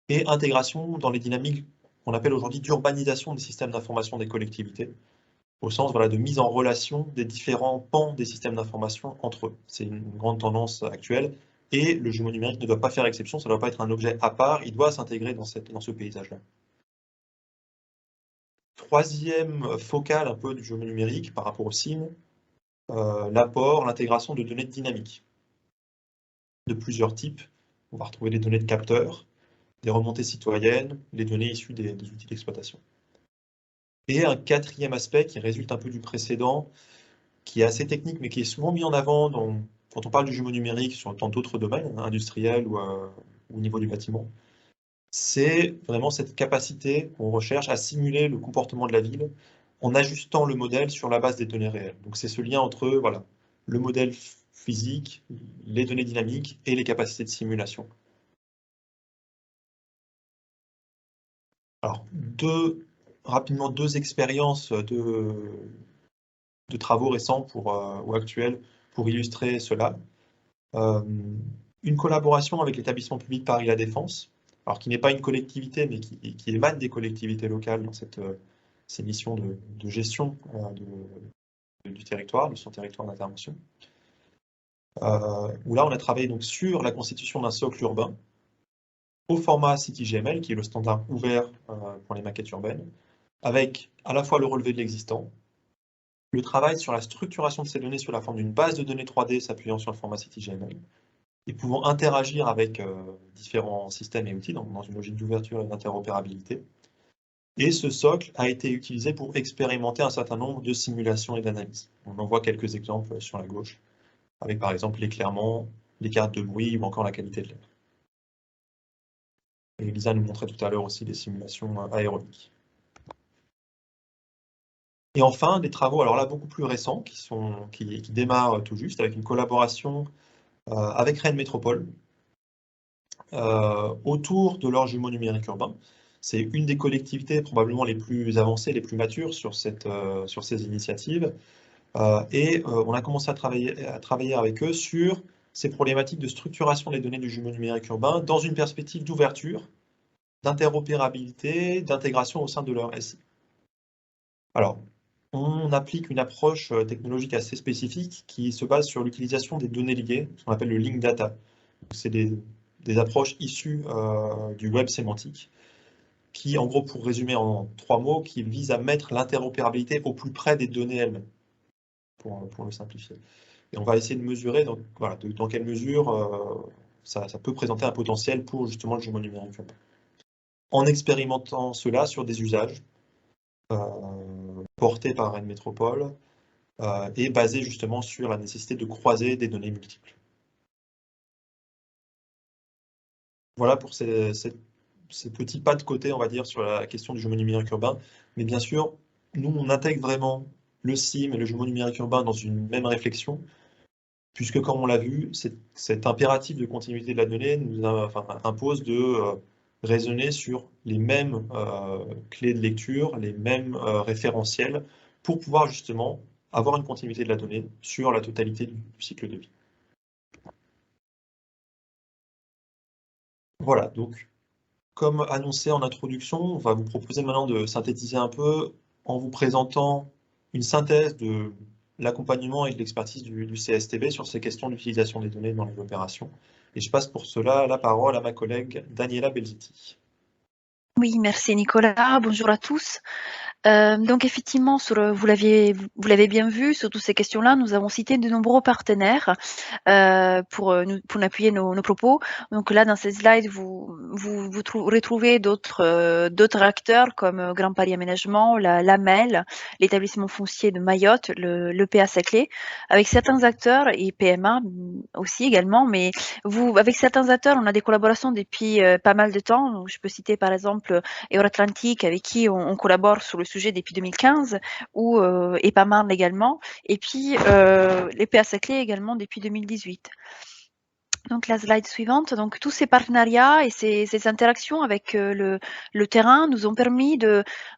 et intégration dans les dynamiques qu'on appelle aujourd'hui d'urbanisation des systèmes d'information des collectivités, au sens de mise en relation des différents pans des systèmes d'information entre eux. C'est une grande tendance actuelle, et le jumeau numérique ne doit pas faire exception, ça ne doit pas être un objet à part, il doit s'intégrer dans ce paysage-là. Troisième focale un peu du jumeau numérique par rapport au CIM, l'apport, l'intégration de données dynamiques de plusieurs types. On va retrouver des données de capteurs, des remontées citoyennes, les données issues des outils d'exploitation. Et un quatrième aspect qui résulte un peu du précédent, qui est assez technique, mais qui est souvent mis en avant quand on parle du jumeau numérique dans d'autres domaines, industriels ou au niveau du bâtiment, c'est vraiment cette capacité qu'on recherche à simuler le comportement de la ville en ajustant le modèle sur la base des données réelles. Donc c'est ce lien entre le modèle physique, les données dynamiques et les capacités de simulation. Alors, rapidement, deux expériences de travaux récents ou actuels pour illustrer cela. Une collaboration avec l'établissement public Paris La Défense, alors qui n'est pas une collectivité, mais qui émane des collectivités locales dans ces missions de gestion du territoire, de son territoire d'intervention. Où là, on a travaillé donc sur la constitution d'un socle urbain au format CityGML, qui est le standard ouvert pour les maquettes urbaines, avec à la fois le relevé de l'existant, le travail sur la structuration de ces données sous la forme d'une base de données 3D s'appuyant sur le format CityGML, et pouvant interagir avec différents systèmes et outils dans une logique d'ouverture et d'interopérabilité. Et ce socle a été utilisé pour expérimenter un certain nombre de simulations et d'analyses. On en voit quelques exemples sur la gauche, avec par exemple l'éclairement, les cartes de bruit ou encore la qualité de l'air. Et Lisa nous montrait tout à l'heure aussi des simulations aéroniques. Et enfin, des travaux, alors là, beaucoup plus récents, qui démarrent tout juste, avec une collaboration avec Rennes Métropole, autour de leur jumeau numérique urbain. C'est une des collectivités probablement les plus avancées, les plus matures sur ces initiatives. On a commencé à travailler avec eux sur ces problématiques de structuration des données du jumeau numérique urbain dans une perspective d'ouverture, d'interopérabilité, d'intégration au sein de leur SI. Alors, on applique une approche technologique assez spécifique qui se base sur l'utilisation des données liées, ce qu'on appelle le link data. C'est des approches issues du web sémantique, qui, en gros, pour résumer en 3 mots, qui visent à mettre l'interopérabilité au plus près des données elles-mêmes, pour le simplifier. Et on va essayer de mesurer dans quelle mesure ça peut présenter un potentiel pour justement le jumeau numérique urbain. En expérimentant cela sur des usages portés par Rennes Métropole et basés justement sur la nécessité de croiser des données multiples. Voilà pour ces petits pas de côté, on va dire, sur la question du jumeau numérique urbain. Mais bien sûr, nous, on intègre vraiment le SIM et le jumeau numérique urbain dans une même réflexion, puisque, comme on l'a vu, cet impératif de continuité de la donnée nous impose de raisonner sur les mêmes clés de lecture, les mêmes référentiels, pour pouvoir justement avoir une continuité de la donnée sur la totalité du cycle de vie. Voilà, donc, comme annoncé en introduction, on va vous proposer maintenant de synthétiser un peu en vous présentant une synthèse de l'accompagnement et de l'expertise du CSTB sur ces questions d'utilisation des données dans les opérations. Et je passe pour cela la parole à ma collègue Daniela Belziti. Oui, merci Nicolas. Bonjour à tous. Donc effectivement, vous l'avez bien vu, sur toutes ces questions-là, nous avons cité de nombreux partenaires pour appuyer nos propos. Donc là, dans ces slides, vous retrouvez d'autres acteurs comme Grand Paris Aménagement, la MEL, l'établissement foncier de Mayotte, le PA Saclay, avec certains acteurs et PMA aussi également. Mais avec certains acteurs, on a des collaborations depuis pas mal de temps. Donc, je peux citer par exemple Euratlantique, avec qui on collabore sur le sujet depuis 2015, ou EPAMARN également, et puis les PA Saclay également depuis 2018. Donc la slide suivante, donc tous ces partenariats et ces interactions avec le terrain nous ont permis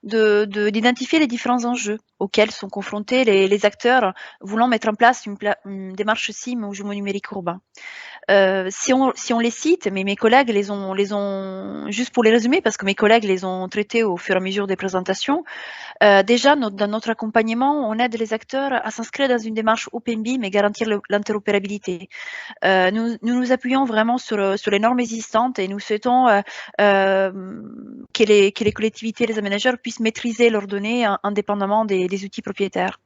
d'identifier les différents enjeux auxquels sont confrontés les acteurs voulant mettre en place une démarche SIM au jumeau numérique urbain. Si on les cite, mais mes collègues les ont, juste pour les résumer, parce que mes collègues les ont traités au fur et à mesure des présentations, déjà dans notre accompagnement, on aide les acteurs à s'inscrire dans une démarche OpenBIM et garantir l'interopérabilité. Nous appuyons vraiment sur les normes existantes et nous souhaitons que les collectivités, les aménageurs puissent maîtriser leurs données indépendamment des outils propriétaires.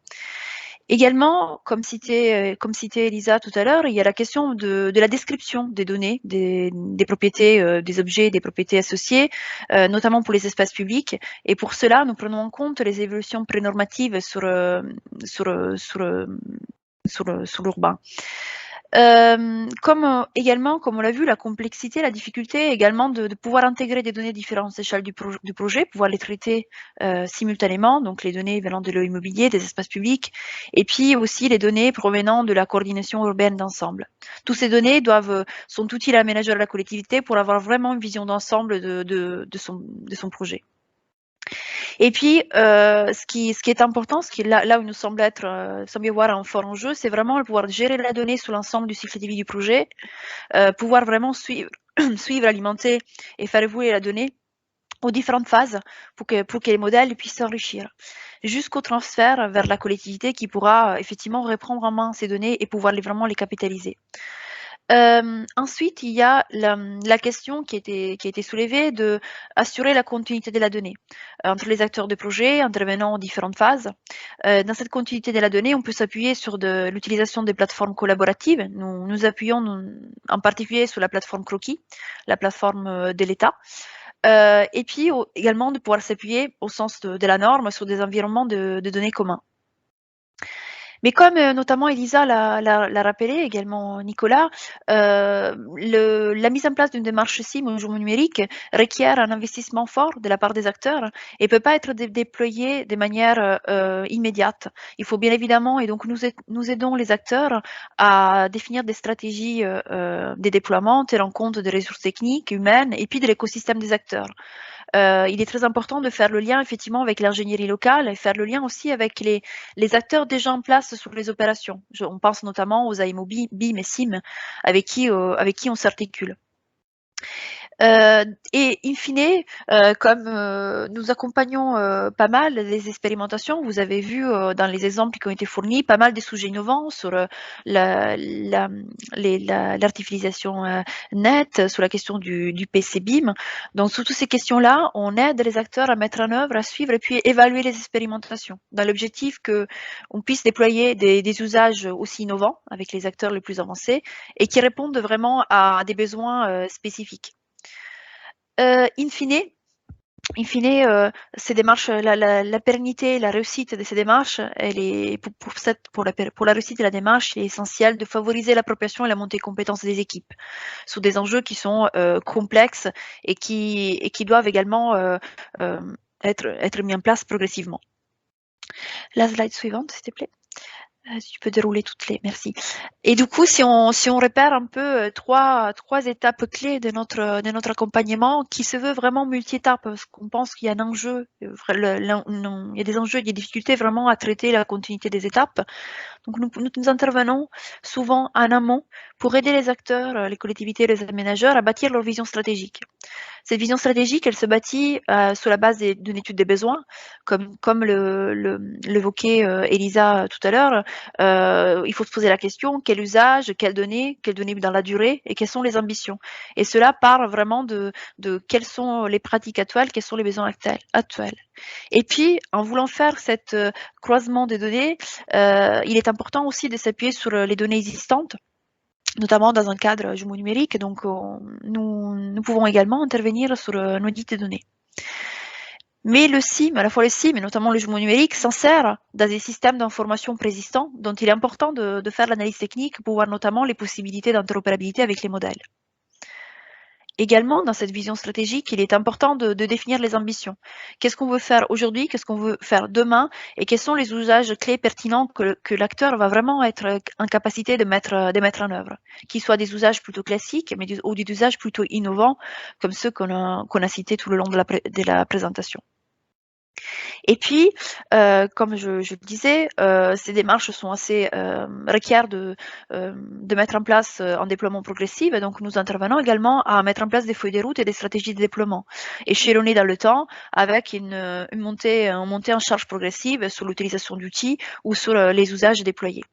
Également, comme citait Elisa tout à l'heure, il y a la question de la description des données, des propriétés, des objets, des propriétés associées, notamment pour les espaces publics. Et pour cela, nous prenons en compte les évolutions prénormatives sur l'urbain. Comme on l'a vu, la complexité, la difficulté également de pouvoir intégrer des données à différentes échelles du projet, pouvoir les traiter simultanément, donc les données venant de l'immobilier, des espaces publics, et puis aussi les données provenant de la coordination urbaine d'ensemble. Toutes ces données sont utiles à l'aménageur de la collectivité pour avoir vraiment une vision d'ensemble de son projet. Et puis, ce qui est important, là où nous semble y avoir un fort enjeu, c'est vraiment pouvoir gérer la donnée sur l'ensemble du cycle de vie du projet, pouvoir vraiment suivre, alimenter et faire évoluer la donnée aux différentes phases pour que les modèles puissent s'enrichir, jusqu'au transfert vers la collectivité qui pourra effectivement reprendre en main ces données et pouvoir vraiment les capitaliser. Ensuite, il y a la question qui a été soulevée de assurer la continuité de la donnée entre les acteurs de projet intervenant aux différentes phases. Dans cette continuité de la donnée, on peut s'appuyer sur l'utilisation des plateformes collaboratives. Nous appuyons en particulier sur la plateforme Croquis, la plateforme de l'État. et puis également de pouvoir s'appuyer au sens de la norme sur des environnements de données communs. Mais comme notamment Elisa l'a rappelé, également Nicolas, la mise en place d'une démarche SIM au jour numérique requiert un investissement fort de la part des acteurs et peut pas être déployé de manière immédiate. Il faut bien évidemment, et donc nous aidons les acteurs à définir des stratégies des déploiements, tenant compte des ressources techniques, humaines et puis de l'écosystème des acteurs. Il est très important de faire le lien effectivement avec l'ingénierie locale et faire le lien aussi avec les acteurs déjà en place sur les opérations. On pense notamment aux AMO BIM et SIM avec qui on s'articule. Et in fine, comme nous accompagnons pas mal les expérimentations, vous avez vu dans les exemples qui ont été fournis, pas mal de sujets innovants sur l'artificialisation nette, sur la question du PC BIM. Donc, sur toutes ces questions-là, on aide les acteurs à mettre en œuvre, à suivre et puis évaluer les expérimentations, dans l'objectif qu'on puisse déployer des usages aussi innovants avec les acteurs les plus avancés et qui répondent vraiment à des besoins spécifiques. In fine, ces démarches, la pérennité, la réussite de ces démarches, elle est pour la réussite de la démarche, il est essentiel de favoriser l'appropriation et la montée de compétences des équipes sur des enjeux qui sont complexes et qui doivent également être mis en place progressivement. La slide suivante, s'il te plaît. Tu peux dérouler toutes les, merci. Et du coup, si on repère un peu trois étapes clés de notre accompagnement qui se veut vraiment multi-étapes, parce qu'on pense qu'il y a un enjeu, il y a des enjeux, il y a des difficultés vraiment à traiter la continuité des étapes. Donc nous intervenons souvent en amont pour aider les acteurs, les collectivités, les aménageurs à bâtir leur vision stratégique. Cette vision stratégique, elle se bâtit sur la base d'une étude des besoins, comme l'évoquait Elisa tout à l'heure. Il faut se poser la question, quel usage, quelles données dans la durée et quelles sont les ambitions. Et cela part vraiment de quelles sont les pratiques actuelles, quels sont les besoins actuels. Et puis, en voulant faire cet croisement des données, il est important aussi de s'appuyer sur les données existantes, notamment dans un cadre jumeau numérique. Donc, nous pouvons également intervenir sur un audit des données. Mais le SIM, à la fois le SIM et notamment le jumeau numérique, s'insère dans des systèmes d'information préexistants dont il est important de faire l'analyse technique pour voir notamment les possibilités d'interopérabilité avec les modèles. Également, dans cette vision stratégique, il est important de définir les ambitions. Qu'est-ce qu'on veut faire aujourd'hui, qu'est-ce qu'on veut faire demain, et quels sont les usages clés pertinents que l'acteur va vraiment être en capacité de mettre en œuvre, qu'ils soient des usages plutôt classiques, ou des usages plutôt innovants, comme ceux qu'on a cités tout le long de la présentation. Et puis, comme je le disais, ces démarches sont requièrent de mettre en place un déploiement progressif. Et donc, nous intervenons également à mettre en place des feuilles de route et des stratégies de déploiement, échelonnées dans le temps, avec une montée en charge progressive sur l'utilisation d'outils ou sur les usages déployés.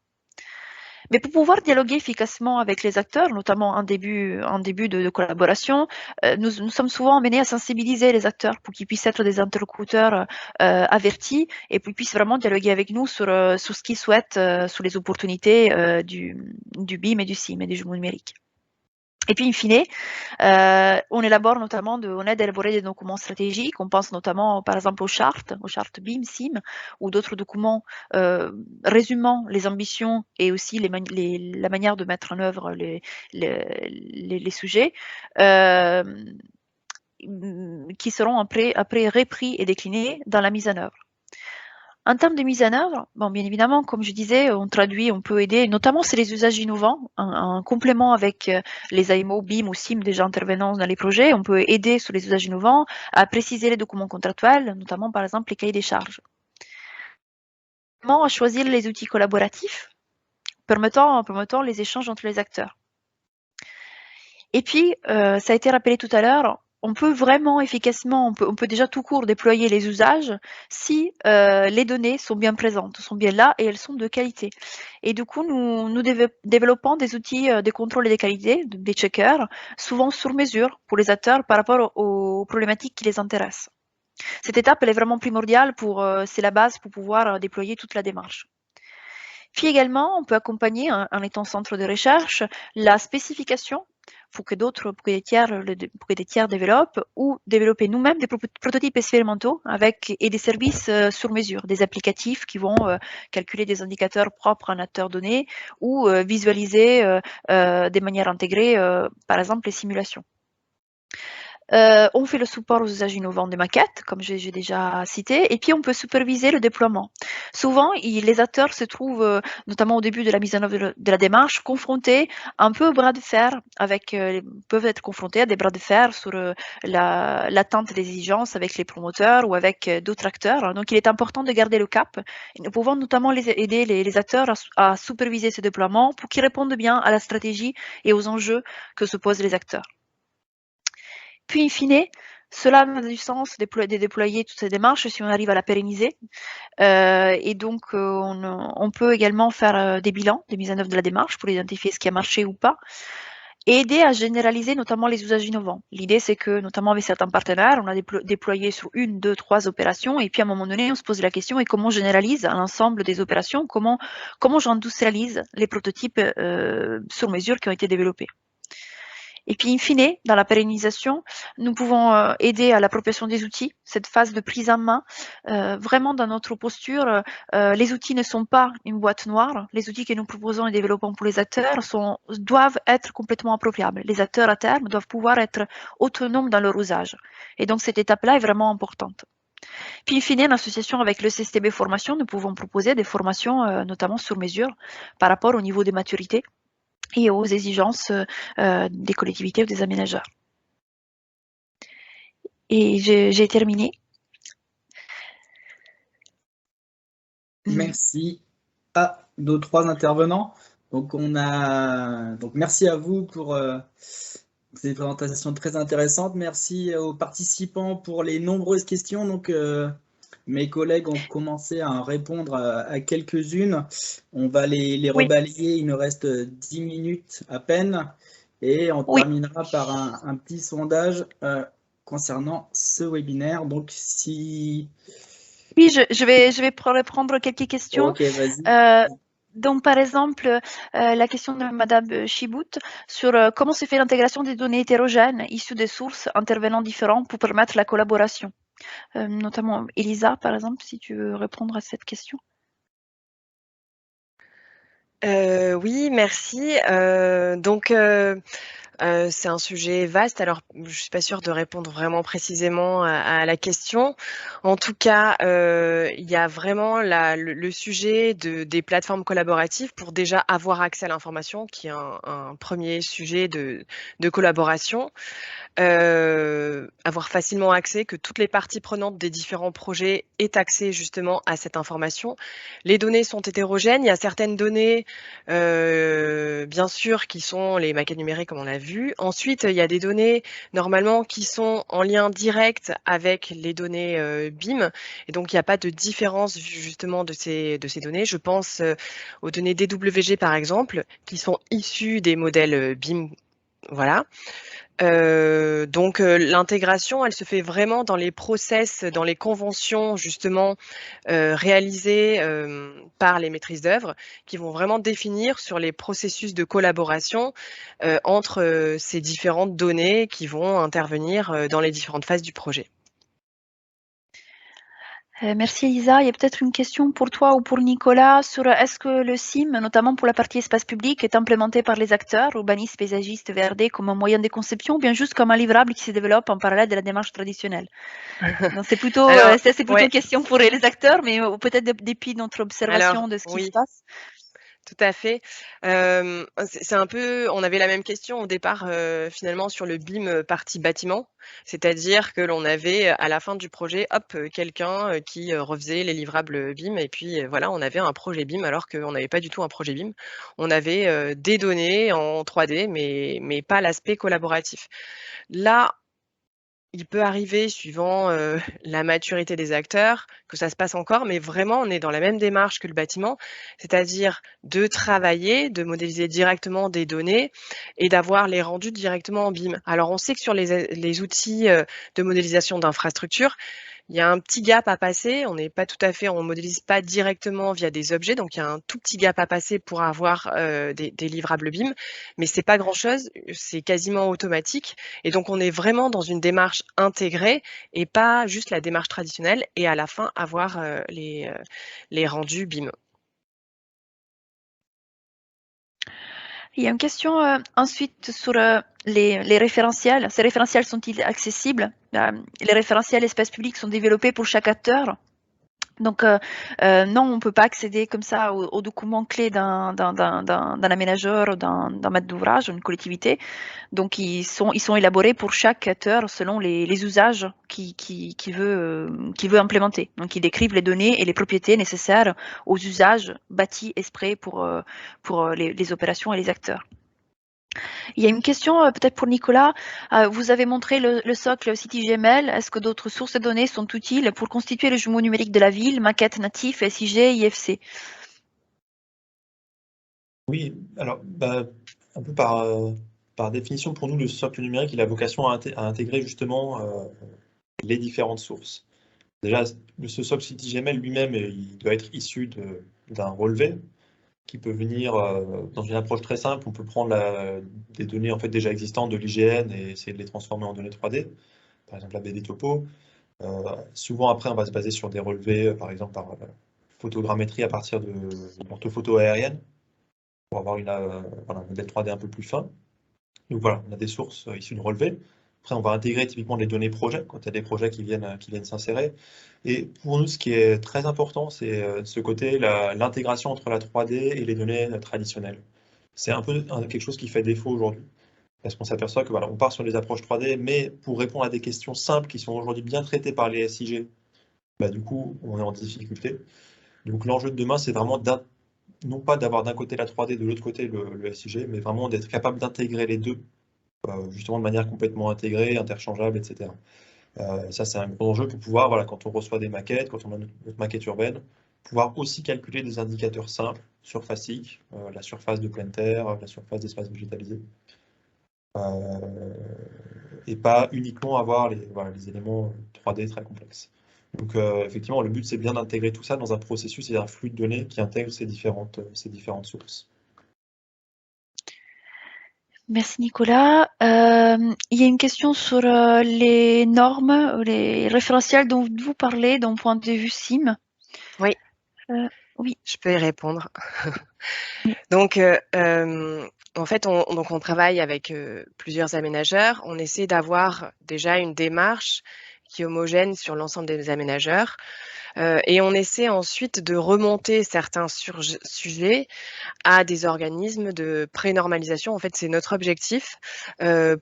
Mais pour pouvoir dialoguer efficacement avec les acteurs, notamment en début de collaboration, nous sommes souvent amenés à sensibiliser les acteurs pour qu'ils puissent être des interlocuteurs avertis et qu'ils puissent vraiment dialoguer avec nous sur ce qu'ils souhaitent, sur les opportunités du BIM et du SIM et du jumeau numérique. Et puis, in fine, on élabore notamment, on aide à élaborer des documents stratégiques. On pense notamment, par exemple, aux chartes BIM, SIM, ou d'autres documents résumant les ambitions et aussi la manière de mettre en œuvre les sujets, qui seront après repris et déclinés dans la mise en œuvre. En termes de mise en œuvre, bon, bien évidemment, comme je disais, on peut aider, notamment c'est les usages innovants, en complément avec les AMO, BIM ou SIM déjà intervenants dans les projets, on peut aider sur les usages innovants à préciser les documents contractuels, notamment par exemple les cahiers des charges. À choisir les outils collaboratifs permettant les échanges entre les acteurs. Et puis, ça a été rappelé tout à l'heure, on peut vraiment efficacement, on peut déjà tout court déployer les usages si les données sont bien présentes, sont bien là et elles sont de qualité. Et du coup, nous développons des outils de contrôle des qualités, des checkers, souvent sur mesure pour les acteurs par rapport aux problématiques qui les intéressent. Cette étape, elle est vraiment primordiale c'est la base pour pouvoir déployer toute la démarche. Puis également, on peut accompagner, en étant centre de recherche, la spécification faut que des tiers développent ou développer nous-mêmes des prototypes expérimentaux et des services sur mesure, des applicatifs qui vont calculer des indicateurs propres à un acteur donné ou visualiser de manière intégrée, par exemple, les simulations. On fait le support aux usages innovants des maquettes, comme j'ai déjà cité, et puis on peut superviser le déploiement. Souvent, les acteurs se trouvent, notamment au début de la mise en œuvre de la démarche, confrontés un peu au bras de fer, peuvent être confrontés à des bras de fer sur l'atteinte des exigences avec les promoteurs ou avec d'autres acteurs. Donc, il est important de garder le cap. Et nous pouvons notamment aider les acteurs à superviser ce déploiement pour qu'ils répondent bien à la stratégie et aux enjeux que se posent les acteurs. Puis, in fine, cela n'a du sens de déployer toutes ces démarches si on arrive à la pérenniser. Et donc, on peut également faire des bilans, des mises en œuvre de la démarche pour identifier ce qui a marché ou pas, et aider à généraliser notamment les usages innovants. L'idée, c'est que, notamment avec certains partenaires, on a déployé sur 1, 2, 3 opérations, et puis à un moment donné, on se pose la question, et comment on généralise l'ensemble des opérations, comment j'industrialise les prototypes sur mesure qui ont été développés. Et puis, in fine, dans la pérennisation, nous pouvons aider à l'appropriation des outils, cette phase de prise en main. Vraiment, dans notre posture, les outils ne sont pas une boîte noire. Les outils que nous proposons et développons pour les acteurs doivent être complètement appropriables. Les acteurs, à terme, doivent pouvoir être autonomes dans leur usage. Et donc, cette étape-là est vraiment importante. Puis, in fine, en association avec le CSTB Formation, nous pouvons proposer des formations, notamment sur mesure, par rapport au niveau de maturité et aux exigences des collectivités ou des aménageurs. Et j'ai terminé. Merci à nos 3 intervenants. Donc, merci à vous pour ces présentations très intéressantes. Merci aux participants pour les nombreuses questions. Donc, mes collègues ont commencé à répondre à quelques-unes. On va les rebalayer. Il nous reste 10 minutes à peine. Et on terminera par un petit sondage concernant ce webinaire. Donc, si... Oui, je vais prendre quelques questions. Ok, vas-y. Donc, par exemple, la question de Madame Chibout sur comment se fait l'intégration des données hétérogènes issues des sources intervenants différents pour permettre la collaboration. Notamment Elisa, par exemple, si tu veux répondre à cette question. Oui, merci. C'est un sujet vaste, alors je ne suis pas sûre de répondre vraiment précisément à la question. En tout cas, il y a vraiment le sujet des plateformes collaboratives pour déjà avoir accès à l'information, qui est un premier sujet de collaboration. Avoir facilement accès, que toutes les parties prenantes des différents projets aient accès justement à cette information. Les données sont hétérogènes, il y a certaines données, bien sûr, qui sont les maquettes numériques comme on l'a vu. Ensuite, il y a des données normalement qui sont en lien direct avec les données BIM, et donc il n'y a pas de différence justement de ces données. Je pense aux données DWG par exemple, qui sont issues des modèles BIM, voilà. Donc l'intégration, elle se fait vraiment dans les process, dans les conventions justement réalisées par les maîtrises d'œuvre, qui vont vraiment définir sur les processus de collaboration entre ces différentes données qui vont intervenir dans les différentes phases du projet. Merci Elisa. Il y a peut-être une question pour toi ou pour Nicolas sur est-ce que le CIM, notamment pour la partie espace public, est implémenté par les acteurs, urbanistes, paysagistes, VRD, comme un moyen de conception ou bien juste comme un livrable qui se développe en parallèle de la démarche traditionnelle? C'est plutôt, une question pour les acteurs, mais peut-être depuis notre observation de ce qui se passe. Tout à fait. C'est un peu, on avait la même question au départ finalement sur le BIM partie bâtiment, c'est-à-dire que l'on avait à la fin du projet, hop, quelqu'un qui refaisait les livrables BIM, et puis voilà, on avait un projet BIM alors qu'on n'avait pas du tout un projet BIM. On avait des données en 3D, mais pas l'aspect collaboratif. Là, il peut arriver, suivant la maturité des acteurs, que ça se passe encore, mais vraiment, on est dans la même démarche que le bâtiment, c'est-à-dire de travailler, de modéliser directement des données et d'avoir les rendus directement en BIM. Alors, on sait que sur les outils de modélisation d'infrastructures, il y a un petit gap à passer. On n'est pas tout à fait, on modélise pas directement via des objets, donc il y a un tout petit gap à passer pour avoir des livrables BIM, mais c'est pas grand-chose, c'est quasiment automatique. Et donc on est vraiment dans une démarche intégrée et pas juste la démarche traditionnelle. Et à la fin avoir les rendus BIM. Il y a une question ensuite sur les référentiels. Ces référentiels sont-ils accessibles? Les référentiels espaces publics sont développés pour chaque acteur. Donc, non, on ne peut pas accéder comme ça aux documents clés d'un aménageur ou d'un maître d'ouvrage, une collectivité. Donc, ils sont élaborés pour chaque acteur selon les usages qu'il veut implémenter. Donc, ils décrivent les données et les propriétés nécessaires aux usages bâtis exprès pour les opérations et les acteurs. Il y a une question peut-être pour Nicolas. Vous avez montré le socle CityGML. Est-ce que d'autres sources de données sont utiles pour constituer le jumeau numérique de la ville, maquette natif, SIG, IFC? Oui, alors un peu par définition, pour nous, le socle numérique, il a vocation à intégrer justement les différentes sources. Déjà, ce socle CityGML lui-même, il doit être issu d'un relevé qui peut venir dans une approche très simple. On peut prendre des données en fait déjà existantes de l'IGN et essayer de les transformer en données 3D, par exemple la BD Topo. Souvent après, on va se baser sur des relevés, par exemple par photogrammétrie à partir d'orthophoto aérienne, pour avoir voilà, un modèle 3D un peu plus fin. Donc voilà, on a des sources issues de relevés. Après, on va intégrer typiquement les données projets, quand il y a des projets qui viennent s'insérer. Et pour nous, ce qui est très important, c'est ce côté, l'intégration entre la 3D et les données traditionnelles. C'est un peu quelque chose qui fait défaut aujourd'hui. Parce qu'on s'aperçoit que voilà, on part sur des approches 3D, mais pour répondre à des questions simples qui sont aujourd'hui bien traitées par les SIG, du coup, on est en difficulté. Donc l'enjeu de demain, c'est vraiment non pas d'avoir d'un côté la 3D, de l'autre côté le SIG, mais vraiment d'être capable d'intégrer les deux, justement de manière complètement intégrée, interchangeable, etc. Ça, c'est un gros enjeu pour pouvoir, voilà, quand on reçoit des maquettes, quand on a notre maquette urbaine, pouvoir aussi calculer des indicateurs simples, surfaciques, la surface de pleine terre, la surface d'espace végétalisé, et pas uniquement avoir les éléments 3D très complexes. Donc effectivement, le but, c'est bien d'intégrer tout ça dans un processus et un flux de données qui intègre ces différentes sources. Merci Nicolas. Il y a une question sur les normes, les référentiels dont vous parlez d'un point de vue SIM. Oui. Oui. Je peux y répondre. Donc, en fait, on travaille avec plusieurs aménageurs. On essaie d'avoir déjà une démarche qui est homogène sur l'ensemble des aménageurs. Et on essaie ensuite de remonter certains sujets à des organismes de pré-normalisation. En fait, c'est notre objectif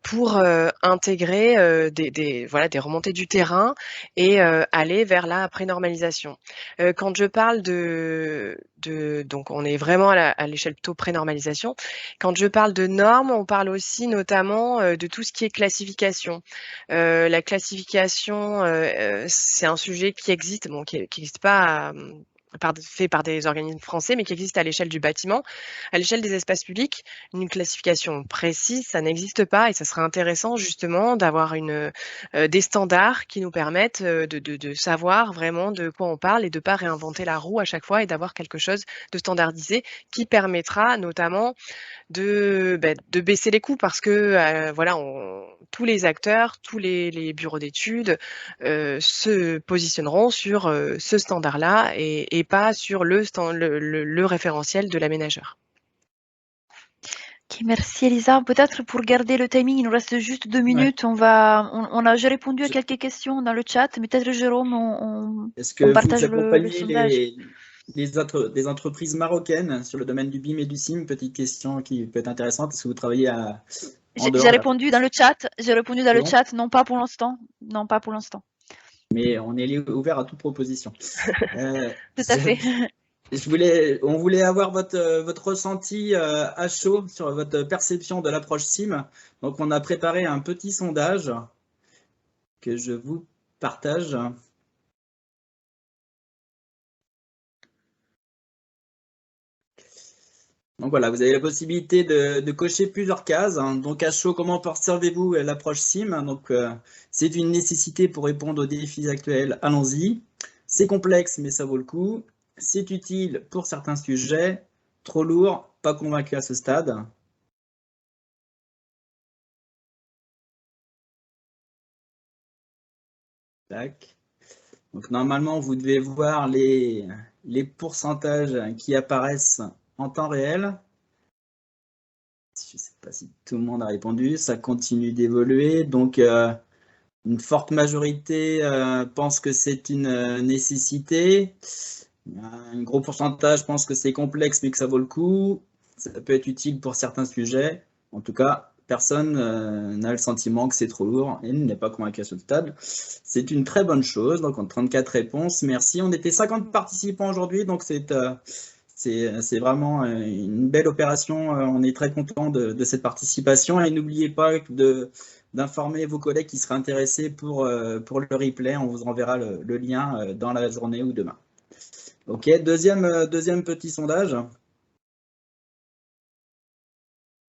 pour intégrer des remontées du terrain et aller vers la pré-normalisation. Quand je parle donc on est vraiment à l'échelle plutôt pré-normalisation. Quand je parle de normes, on parle aussi notamment de tout ce qui est classification. La classification, c'est un sujet qui existe, bon, qui n'existe pas fait par des organismes français, mais qui existe à l'échelle du bâtiment. À l'échelle des espaces publics, une classification précise, ça n'existe pas et ça serait intéressant justement d'avoir des standards qui nous permettent de savoir vraiment de quoi on parle et de ne pas réinventer la roue à chaque fois et d'avoir quelque chose de standardisé qui permettra notamment de baisser les coûts parce que voilà, tous les acteurs, tous les bureaux d'études se positionneront sur ce standard-là et pas sur le référentiel de l'aménageur. Ok, merci Elisa. Peut-être pour garder le timing, il nous reste juste 2 minutes. Ouais. J'ai répondu à quelques questions dans le chat, mais peut-être Jérôme, Est-ce que partage vous accompagnez le sondage. des entreprises marocaines sur le domaine du BIM et du SIM? Petite question qui peut être intéressante. Est-ce que vous travaillez J'ai répondu dans le chat. J'ai répondu dans le chat. Non, pas pour l'instant. Non, pas pour l'instant. Mais on est ouvert à toute proposition. Tout à fait. On voulait avoir votre ressenti à chaud sur votre perception de l'approche SIM. Donc, on a préparé un petit sondage que je vous partage. Donc voilà, vous avez la possibilité de cocher plusieurs cases. Hein. Donc à chaud, comment percevez-vous l'approche SIM? Donc c'est une nécessité pour répondre aux défis actuels. Allons-y. C'est complexe, mais ça vaut le coup. C'est utile pour certains sujets. Trop lourd, pas convaincu à ce stade. Tac. Donc normalement, vous devez voir les pourcentages qui apparaissent en temps réel. Je ne sais pas si tout le monde a répondu. Ça continue d'évoluer. Donc une forte majorité pense que c'est une nécessité. Un gros pourcentage pense que c'est complexe mais que ça vaut le coup. Ça peut être utile pour certains sujets. En tout cas, personne n'a le sentiment que c'est trop lourd et n'est pas convaincu à ce stade. C'est une très bonne chose. Donc, en 34 réponses, merci. On était 50 participants aujourd'hui, donc c'est vraiment une belle opération. On est très content de cette participation. Et n'oubliez pas d'informer vos collègues qui seraient intéressés pour le replay. On vous enverra le lien dans la journée ou demain. Ok, deuxième petit sondage.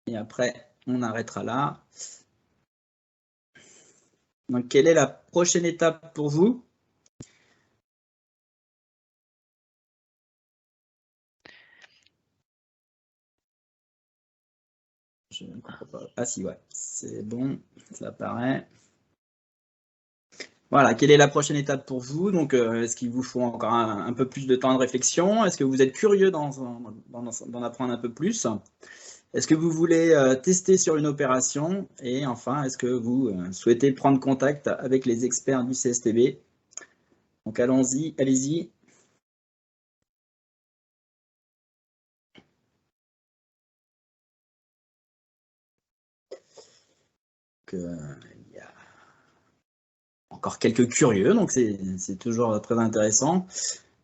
Et après, on arrêtera là. Donc, quelle est la prochaine étape pour vous? Je ne comprends pas. Ah si, ouais, c'est bon, ça apparaît. Voilà, quelle est la prochaine étape pour vous? Donc, est-ce qu'il vous faut encore un peu plus de temps de réflexion? Est-ce que vous êtes curieux d'en apprendre un peu plus? Est-ce que vous voulez tester sur une opération? Et enfin, est-ce que vous souhaitez prendre contact avec les experts du CSTB? Donc, allons-y, allez-y. Il y a encore quelques curieux, donc c'est toujours très intéressant.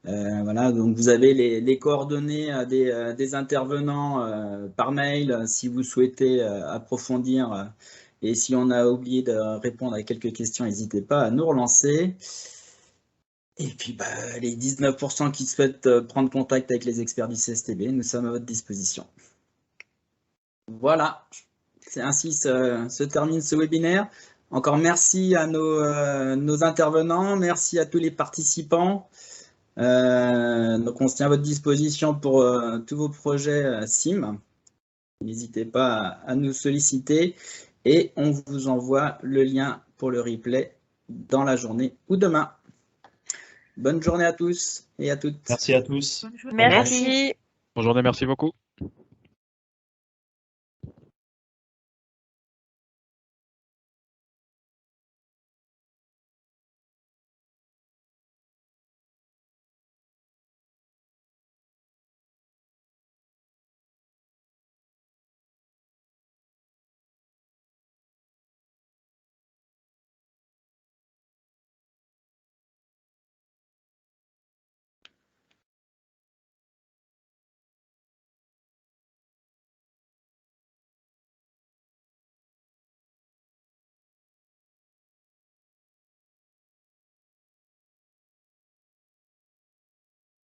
Voilà, donc vous avez les coordonnées des intervenants par mail si vous souhaitez approfondir. Et si on a oublié de répondre à quelques questions, n'hésitez pas à nous relancer. Et puis les 19% qui souhaitent prendre contact avec les experts du CSTB, nous sommes à votre disposition. Voilà, c'est ainsi se termine ce webinaire. Encore merci à nos intervenants, merci à tous les participants. Donc on se tient à votre disposition pour tous vos projets SIM. N'hésitez pas à nous solliciter et on vous envoie le lien pour le replay dans la journée ou demain. Bonne journée à tous et à toutes. Merci à tous. Merci. Merci. Bonne journée, merci beaucoup.